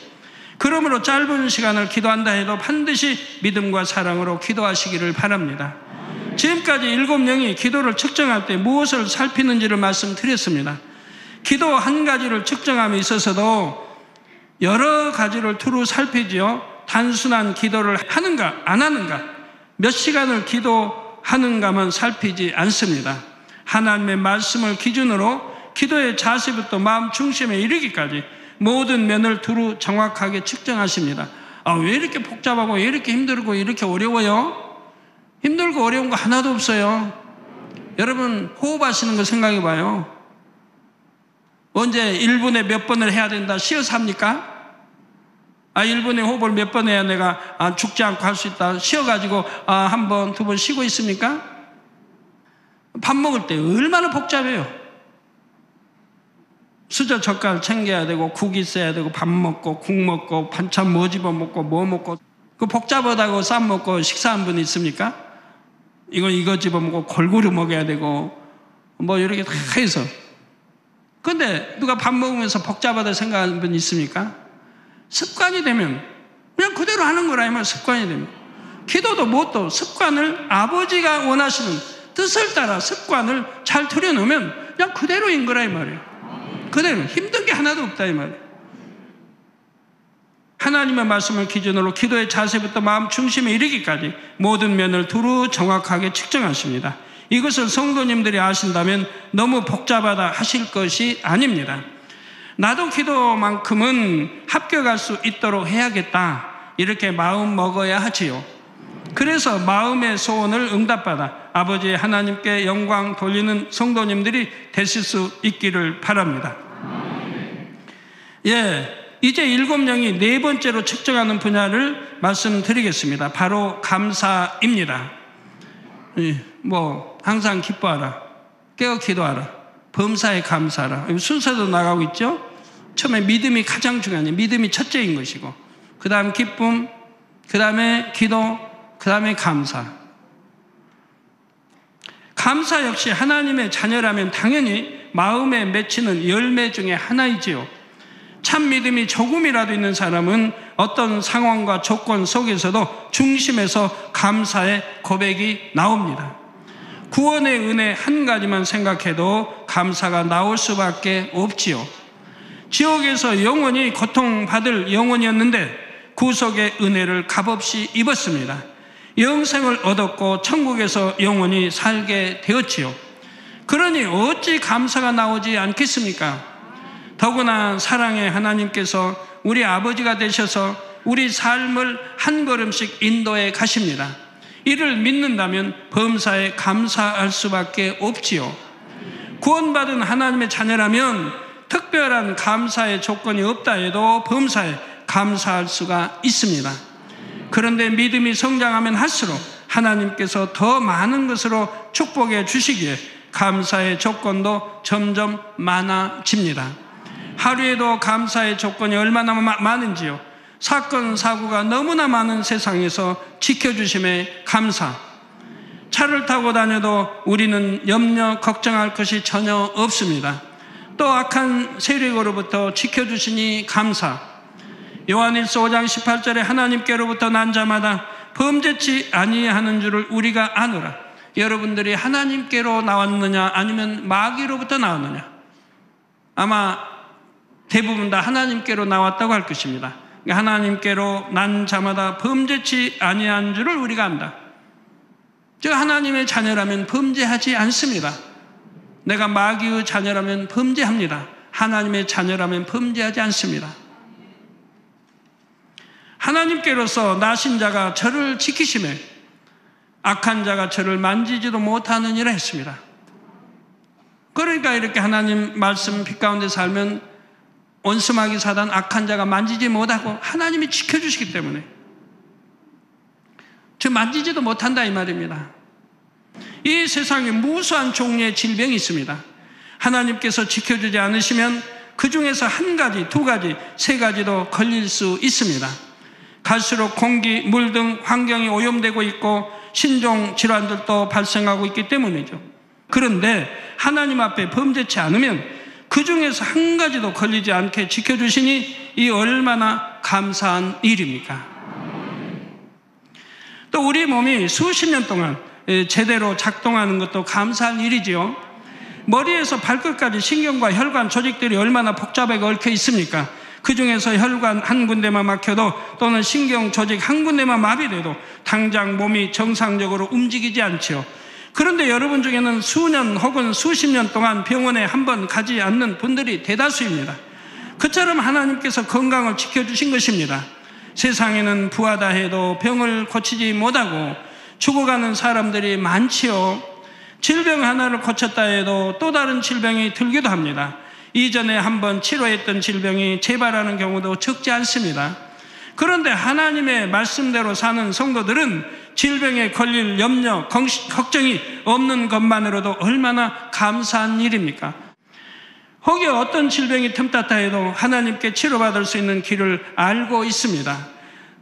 그러므로 짧은 시간을 기도한다 해도 반드시 믿음과 사랑으로 기도하시기를 바랍니다. 지금까지 7명이 기도를 측정할 때 무엇을 살피는지를 말씀드렸습니다. 기도 한 가지를 측정함에 있어서도 여러 가지를 두루 살피지요. 단순한 기도를 하는가 안 하는가, 몇 시간을 기도하는가만 살피지 않습니다. 하나님의 말씀을 기준으로 기도의 자세부터 마음 중심에 이르기까지 모든 면을 두루 정확하게 측정하십니다. 왜 이렇게 복잡하고 왜 이렇게 힘들고 이렇게 어려워요? 힘들고 어려운 거 하나도 없어요. 여러분 호흡하시는 거 생각해 봐요. 언제 1분에 몇 번을 해야 된다 쉬어서 합니까? 1분에 호흡을 몇 번 해야 내가 죽지 않고 할 수 있다 쉬어가지고 한 번, 두 번 쉬고 있습니까? 밥 먹을 때 얼마나 복잡해요. 수저 젓갈 챙겨야 되고 국 있어야 되고 밥 먹고 국 먹고 반찬 뭐 집어 먹고 뭐 먹고 그 복잡하다고 쌈 먹고 식사한 분 있습니까? 이거 집어 먹고 골고루 먹어야 되고 뭐 이렇게 다 해서. 근데 누가 밥 먹으면서 복잡하다 생각하는 분 있습니까? 습관이 되면 그냥 그대로 하는 거라 이 말. 습관이 되면 기도도 뭣도 습관을 아버지가 원하시는 뜻을 따라 습관을 잘 들여놓으면 그냥 그대로인 거라 이 말이에요. 그대로 힘든 게 하나도 없다 이 말이에요. 하나님의 말씀을 기준으로 기도의 자세부터 마음 중심에 이르기까지 모든 면을 두루 정확하게 측정하십니다. 이것을 성도님들이 아신다면 너무 복잡하다 하실 것이 아닙니다. 나도 기도만큼은 합격할 수 있도록 해야겠다 이렇게 마음 먹어야 하지요. 그래서 마음의 소원을 응답받아 아버지 하나님께 영광 돌리는 성도님들이 되실 수 있기를 바랍니다. 이제 7명이 네 번째로 측정하는 분야를 말씀드리겠습니다. 바로 감사입니다. 항상 기뻐하라, 깨어 기도하라, 범사에 감사하라. 순서도 나가고 있죠. 처음에 믿음이 가장 중요해요. 믿음이 첫째인 것이고, 그 다음 기쁨, 그 다음에 기도, 그 다음에 감사. 감사 역시 하나님의 자녀라면 당연히 마음에 맺히는 열매 중에 하나이지요. 참 믿음이 조금이라도 있는 사람은 어떤 상황과 조건 속에서도 중심에서 감사의 고백이 나옵니다. 구원의 은혜 한 가지만 생각해도 감사가 나올 수밖에 없지요. 지옥에서 영원히 고통받을 영혼이었는데 구속의 은혜를 값없이 입었습니다. 영생을 얻었고 천국에서 영원히 살게 되었지요. 그러니 어찌 감사가 나오지 않겠습니까? 더구나 사랑의 하나님께서 우리 아버지가 되셔서 우리 삶을 한 걸음씩 인도해 가십니다. 이를 믿는다면 범사에 감사할 수밖에 없지요. 구원받은 하나님의 자녀라면 특별한 감사의 조건이 없다 해도 범사에 감사할 수가 있습니다. 그런데 믿음이 성장하면 할수록 하나님께서 더 많은 것으로 축복해 주시기에 감사의 조건도 점점 많아집니다. 하루에도 감사의 조건이 얼마나 많은지요. 사건 사고가 너무나 많은 세상에서 지켜주심에 감사. 차를 타고 다녀도 우리는 염려 걱정할 것이 전혀 없습니다. 또 악한 세력으로부터 지켜주시니 감사. 요한일서 5장 18절에 하나님께로부터 난 자마다 범죄치 아니하는 줄을 우리가 아노라. 여러분들이 하나님께로 나왔느냐 아니면 마귀로부터 나왔느냐? 아마 대부분 다 하나님께로 나왔다고 할 것입니다. 하나님께로 난 자마다 범죄치 아니한 줄을 우리가 안다. 즉 하나님의 자녀라면 범죄하지 않습니다. 내가 마귀의 자녀라면 범죄합니다. 하나님의 자녀라면 범죄하지 않습니다. 하나님께로서 나신 자가 저를 지키시매 악한 자가 저를 만지지도 못하느니라 했습니다. 그러니까 이렇게 하나님 말씀 빛 가운데 살면 원수마귀 사단 악한 자가 만지지 못하고 하나님이 지켜주시기 때문에 저 만지지도 못한다 이 말입니다. 이 세상에 무수한 종류의 질병이 있습니다. 하나님께서 지켜주지 않으시면 그 중에서 한 가지, 두 가지, 세 가지도 걸릴 수 있습니다. 갈수록 공기, 물 등 환경이 오염되고 있고 신종 질환들도 발생하고 있기 때문이죠. 그런데 하나님 앞에 범죄치 않으면 그 중에서 한 가지도 걸리지 않게 지켜주시니 이 얼마나 감사한 일입니까? 또 우리 몸이 수십 년 동안 제대로 작동하는 것도 감사한 일이지요. 머리에서 발끝까지 신경과 혈관 조직들이 얼마나 복잡하게 얽혀 있습니까? 그 중에서 혈관 한 군데만 막혀도 또는 신경 조직 한 군데만 마비돼도 당장 몸이 정상적으로 움직이지 않지요. 그런데 여러분 중에는 수년 혹은 수십 년 동안 병원에 한 번 가지 않는 분들이 대다수입니다. 그처럼 하나님께서 건강을 지켜주신 것입니다. 세상에는 부하다 해도 병을 고치지 못하고 죽어가는 사람들이 많지요. 질병 하나를 고쳤다 해도 또 다른 질병이 들기도 합니다. 이전에 한번 치료했던 질병이 재발하는 경우도 적지 않습니다. 그런데 하나님의 말씀대로 사는 성도들은 질병에 걸릴 염려, 걱정이 없는 것만으로도 얼마나 감사한 일입니까? 혹여 어떤 질병이 틈탔다 해도 하나님께 치료받을 수 있는 길을 알고 있습니다.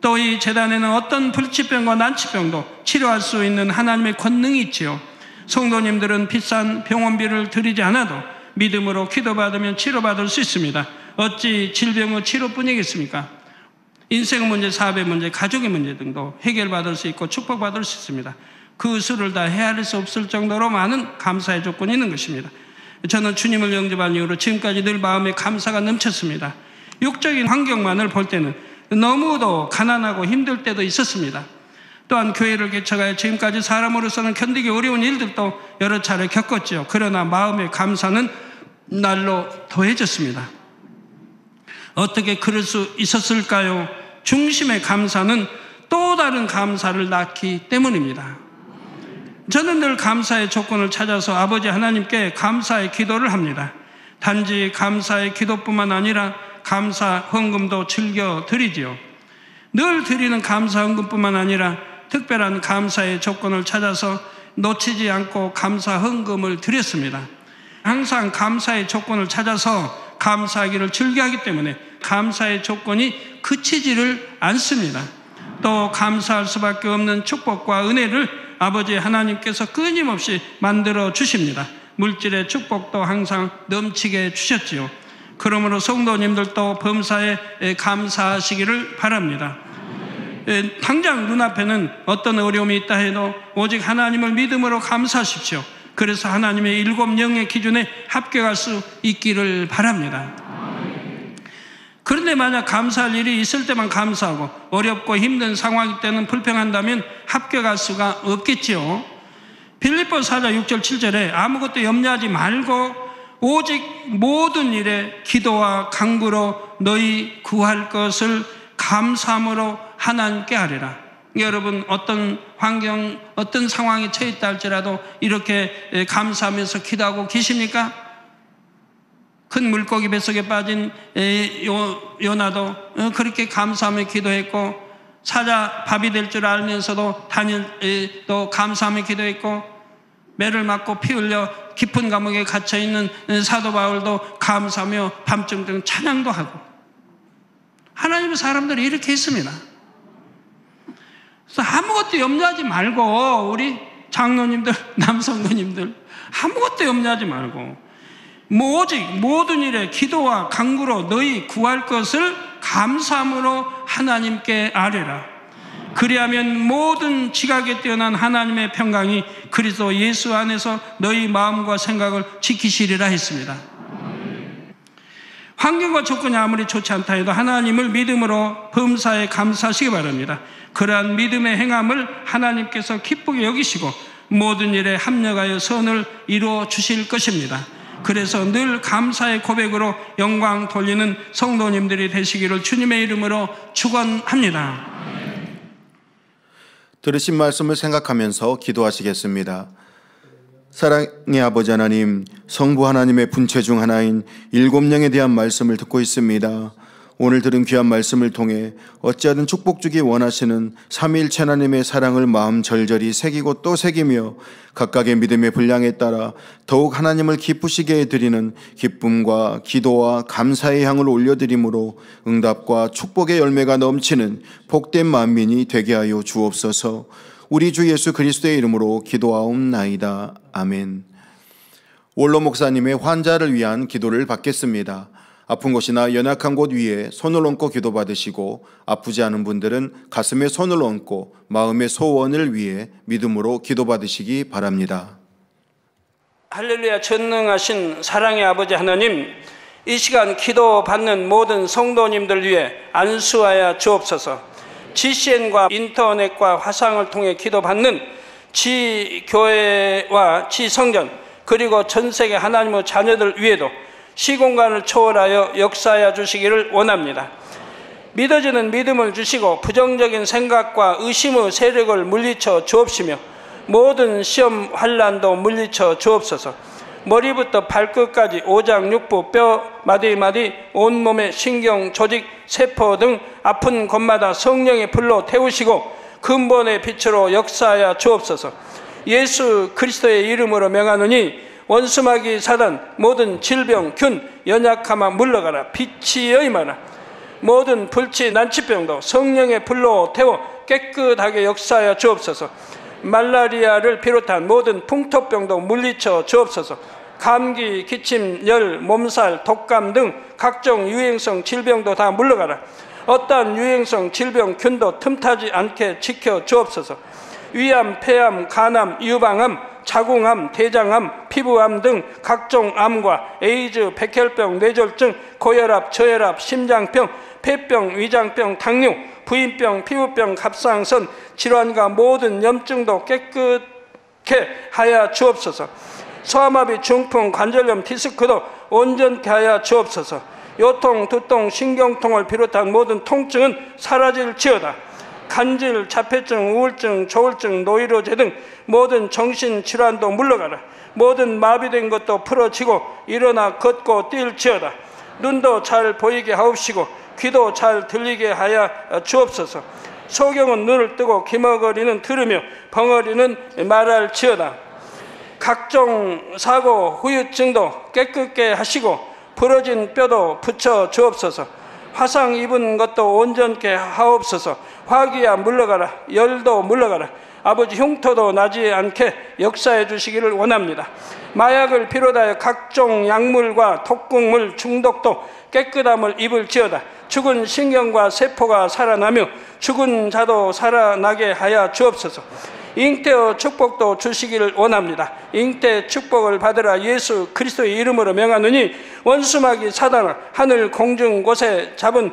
또 이 재단에는 어떤 불치병과 난치병도 치료할 수 있는 하나님의 권능이 있지요. 성도님들은 비싼 병원비를 들이지 않아도 믿음으로 기도받으면 치료받을 수 있습니다. 어찌 질병의 치료뿐이겠습니까? 인생 문제, 사업의 문제, 가족의 문제 등도 해결받을 수 있고 축복받을 수 있습니다. 그 수를 다 헤아릴 수 없을 정도로 많은 감사의 조건이 있는 것입니다. 저는 주님을 영접한 이후로 지금까지 늘 마음에 감사가 넘쳤습니다. 육적인 환경만을 볼 때는 너무도 가난하고 힘들 때도 있었습니다. 또한 교회를 개척하여 지금까지 사람으로서는 견디기 어려운 일들도 여러 차례 겪었죠. 그러나 마음의 감사는 날로 더해졌습니다. 어떻게 그럴 수 있었을까요? 중심의 감사는 또 다른 감사를 낳기 때문입니다. 저는 늘 감사의 조건을 찾아서 아버지 하나님께 감사의 기도를 합니다. 단지 감사의 기도뿐만 아니라 감사 헌금도 즐겨 드리지요. 늘 드리는 감사 헌금뿐만 아니라 특별한 감사의 조건을 찾아서 놓치지 않고 감사 헌금을 드렸습니다. 항상 감사의 조건을 찾아서 감사하기를 즐겨하기 때문에 감사의 조건이 그치지를 않습니다. 또 감사할 수밖에 없는 축복과 은혜를 아버지 하나님께서 끊임없이 만들어 주십니다. 물질의 축복도 항상 넘치게 주셨지요. 그러므로 성도님들도 범사에 감사하시기를 바랍니다. 당장 눈앞에는 어떤 어려움이 있다 해도 오직 하나님을 믿음으로 감사하십시오. 그래서 하나님의 7영의 기준에 합격할 수 있기를 바랍니다. 그런데 만약 감사할 일이 있을 때만 감사하고 어렵고 힘든 상황일 때는 불평한다면 합격할 수가 없겠지요. 빌립보서 4장 6절 7절에 아무것도 염려하지 말고 오직 모든 일에 기도와 간구로 너희 구할 것을 감사함으로 하나님께 하리라. 여러분 어떤 환경, 어떤 상황에 처해 있다 할지라도 이렇게 감사하면서 기도하고 계십니까? 큰 물고기 뱃속에 빠진 요나도 그렇게 감사하며 기도했고, 사자 밥이 될 줄 알면서도 다니엘도 감사하며 기도했고, 매를 맞고 피 흘려 깊은 감옥에 갇혀있는 사도 바울도 감사하며 밤중중 찬양도 하고, 하나님의 사람들이 이렇게 했습니다. 그래서 아무것도 염려하지 말고, 우리 장로님들, 남성도님들 아무것도 염려하지 말고 오직 모든 일에 기도와 간구로 너희 구할 것을 감사함으로 하나님께 아뢰라. 그리하면 모든 지각에 뛰어난 하나님의 평강이 그리스도 예수 안에서 너희 마음과 생각을 지키시리라 했습니다. 환경과 조건이 아무리 좋지 않다 해도 하나님을 믿음으로 범사에 감사하시기 바랍니다. 그러한 믿음의 행함을 하나님께서 기쁘게 여기시고 모든 일에 합력하여 선을 이루어 주실 것입니다. 그래서 늘 감사의 고백으로 영광 돌리는 성도님들이 되시기를 주님의 이름으로 축원합니다. 들으신 말씀을 생각하면서 기도하시겠습니다. 사랑의 아버지 하나님, 성부 하나님의 분체 중 하나인 7영에 대한 말씀을 듣고 있습니다. 오늘 들은 귀한 말씀을 통해 어찌하든 축복 주기 원하시는 삼위일체 하나님의 사랑을 마음 절절히 새기고 또 새기며 각각의 믿음의 분량에 따라 더욱 하나님을 기쁘시게 해드리는 기쁨과 기도와 감사의 향을 올려드림으로 응답과 축복의 열매가 넘치는 복된 만민이 되게 하여 주옵소서. 우리 주 예수 그리스도의 이름으로 기도하옵나이다. 아멘. 원로 목사님의 환자를 위한 기도를 받겠습니다. 아픈 곳이나 연약한 곳 위에 손을 얹고 기도받으시고, 아프지 않은 분들은 가슴에 손을 얹고 마음의 소원을 위해 믿음으로 기도받으시기 바랍니다. 할렐루야. 전능하신 사랑의 아버지 하나님, 이 시간 기도받는 모든 성도님들 위해 안수하여 주옵소서. GCN과 인터넷과 화상을 통해 기도받는 지교회와 지성전, 그리고 전세계 하나님의 자녀들 위에도 시공간을 초월하여 역사하여 주시기를 원합니다. 믿어지는 믿음을 주시고 부정적인 생각과 의심의 세력을 물리쳐 주옵시며 모든 시험 환난도 물리쳐 주옵소서. 머리부터 발끝까지 오장육부, 뼈, 마디마디, 온몸의 신경, 조직, 세포 등 아픈 곳마다 성령의 불로 태우시고 근본의 빛으로 역사하여 주옵소서. 예수 그리스도의 이름으로 명하노니 원수마귀 사단, 모든 질병, 균, 연약함아 물러가라. 빛이 여임하라. 모든 불치, 난치병도 성령의 불로 태워 깨끗하게 역사하여 주옵소서. 말라리아를 비롯한 모든 풍토병도 물리쳐 주옵소서. 감기, 기침, 열, 몸살, 독감 등 각종 유행성 질병도 다 물러가라. 어떠한 유행성 질병 균도 틈타지 않게 지켜 주옵소서. 위암, 폐암, 간암, 유방암, 자궁암, 대장암, 피부암 등 각종 암과 에이즈, 백혈병, 뇌졸중, 고혈압, 저혈압, 심장병, 폐병, 위장병, 당뇨, 부인병, 피부병, 갑상선 질환과 모든 염증도 깨끗게 하여 주옵소서. 소아마비, 중풍, 관절염, 디스크도 온전케 하여 주옵소서. 요통, 두통, 신경통을 비롯한 모든 통증은 사라질지어다. 간질, 자폐증, 우울증, 조울증, 노이로제 등 모든 정신질환도 물러가라. 모든 마비된 것도 풀어지고 일어나 걷고 뛸지어다. 눈도 잘 보이게 하옵시고 귀도 잘 들리게 하여 주옵소서. 소경은 눈을 뜨고 기머거리는 들으며 벙어리는 말할지어다. 각종 사고, 후유증도 깨끗게 하시고 부러진 뼈도 붙여 주옵소서. 화상 입은 것도 온전케 하옵소서. 화기야 물러가라. 열도 물러가라. 아버지 흉터도 나지 않게 역사해 주시기를 원합니다. 마약을 비롯하여 각종 약물과 독극물 중독도 깨끗함을 입을지어다. 죽은 신경과 세포가 살아나며 죽은 자도 살아나게 하여 주옵소서. 잉태의 축복도 주시기를 원합니다. 잉태 축복을 받으라. 예수 그리스도의 이름으로 명하노니 원수마귀 사단아, 하늘 공중 곳에 잡은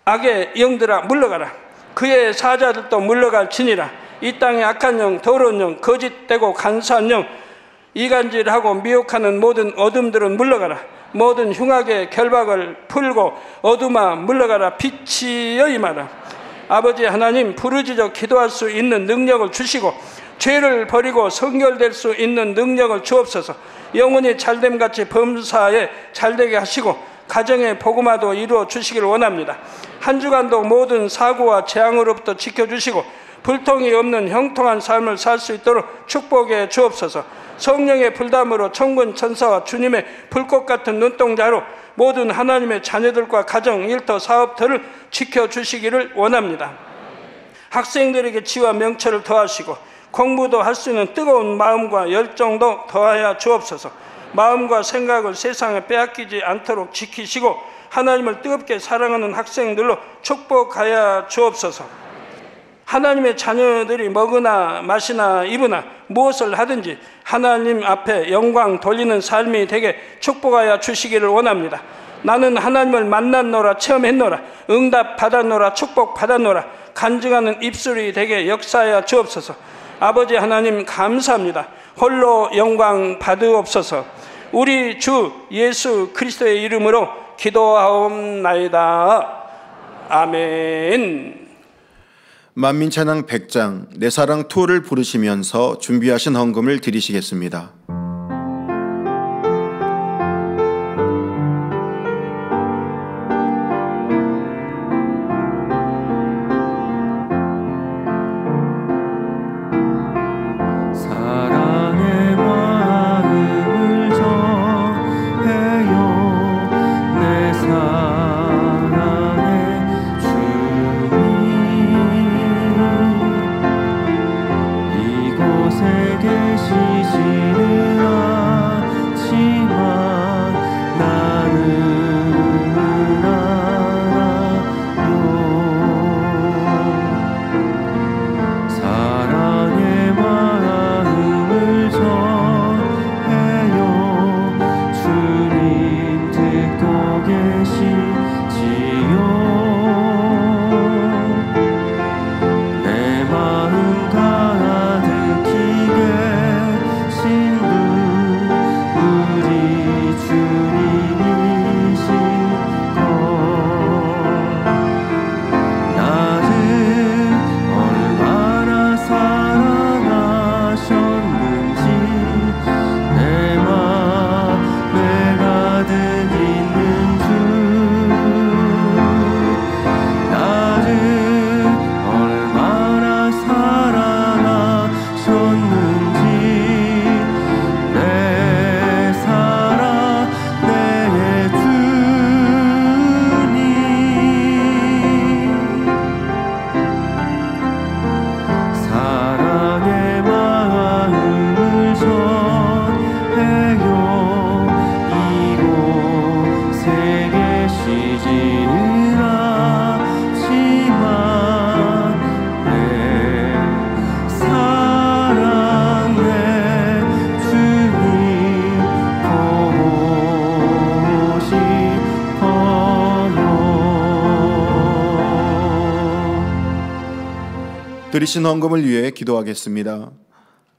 악의 영들아 물러가라. 그의 사자들도 물러갈지니라. 이 땅의 악한 영, 더러운 영, 거짓되고 간사한 영, 이간질하고 미혹하는 모든 어둠들은 물러가라. 모든 흉악의 결박을 풀고 어둠아 물러가라. 빛이여 임하라. 아버지 하나님, 부르짖어 기도할 수 있는 능력을 주시고 죄를 버리고 성결될 수 있는 능력을 주옵소서. 영혼이 잘됨같이 범사에 잘되게 하시고 가정의 복음화도 이루어 주시기를 원합니다. 한 주간도 모든 사고와 재앙으로부터 지켜주시고 불통이 없는 형통한 삶을 살 수 있도록 축복해 주옵소서. 성령의 불담으로 천군 천사와 주님의 불꽃 같은 눈동자로 모든 하나님의 자녀들과 가정, 일터, 사업터를 지켜주시기를 원합니다. 학생들에게 지혜와 명철을 더하시고 공부도 할 수 있는 뜨거운 마음과 열정도 더하여 주옵소서. 마음과 생각을 세상에 빼앗기지 않도록 지키시고 하나님을 뜨겁게 사랑하는 학생들로 축복하여 주옵소서. 하나님의 자녀들이 먹으나 마시나 입으나 무엇을 하든지 하나님 앞에 영광 돌리는 삶이 되게 축복하여 주시기를 원합니다. 나는 하나님을 만났노라, 체험했노라, 응답 받았노라, 축복 받았노라, 간증하는 입술이 되게 역사하여 주옵소서. 아버지 하나님 감사합니다. 홀로 영광 받으옵소서. 우리 주 예수 그리스도의 이름으로 기도하옵나이다. 아멘. 만민찬양 100장 내 사랑 투어를 부르시면서 준비하신 헌금을 드리시겠습니다. 사랑의 마음을 전해요. 내 사랑의 이곳에 계시지는 않지만 나는 알아요. 사랑의 마음을 전해요. 주님 듣고 계시지요. 내 마음 가득히 계신 분 우리 주님이신 것. 나를 얼마나 사랑하셨는지 내 맘에 가득 있는 주. 나를 얼마나 사랑하셨는지 내 사랑 내 주님. 사랑의 마음을 전해요. 이곳에 계시지는 않지만 드리신 헌금을 위해 기도하겠습니다.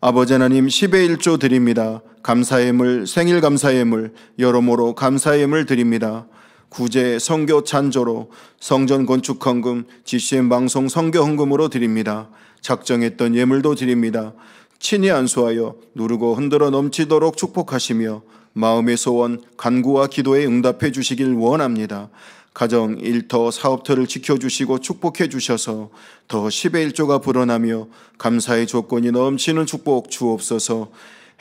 아버지 하나님, 10의 1조 드립니다. 감사의 예물, 생일 감사의 예물, 여러모로 감사의 예물 드립니다. 구제, 선교 찬조로, 성전 건축 헌금, GCN 방송 선교 헌금으로 드립니다. 작정했던 예물도 드립니다. 친히 안수하여 누르고 흔들어 넘치도록 축복하시며 마음의 소원, 간구와 기도에 응답해 주시길 원합니다. 가정, 일터, 사업터를 지켜주시고 축복해 주셔서 더 10의 1조가 불어나며 감사의 조건이 넘치는 축복 주옵소서.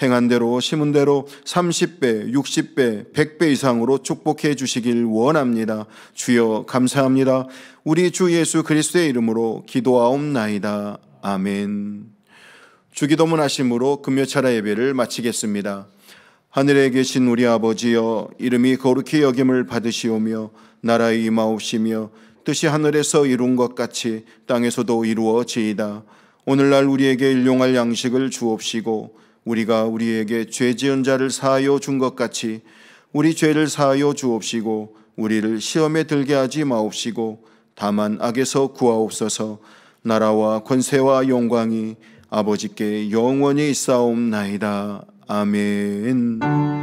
행한 대로 심은 대로 30배, 60배, 100배 이상으로 축복해 주시길 원합니다. 주여 감사합니다. 우리 주 예수 그리스도의 이름으로 기도하옵나이다. 아멘. 주기도문 하심으로 금요차례 예배를 마치겠습니다. 하늘에 계신 우리 아버지여, 이름이 거룩히 여김을 받으시오며 나라의 임하옵시며 뜻이 하늘에서 이룬 것 같이 땅에서도 이루어지이다. 오늘날 우리에게 일용할 양식을 주옵시고 우리가 우리에게 죄 지은 자를 사하여 준 것 같이 우리 죄를 사하여 주옵시고 우리를 시험에 들게 하지 마옵시고 다만 악에서 구하옵소서. 나라와 권세와 영광이 아버지께 영원히 있사옵나이다. 아멘.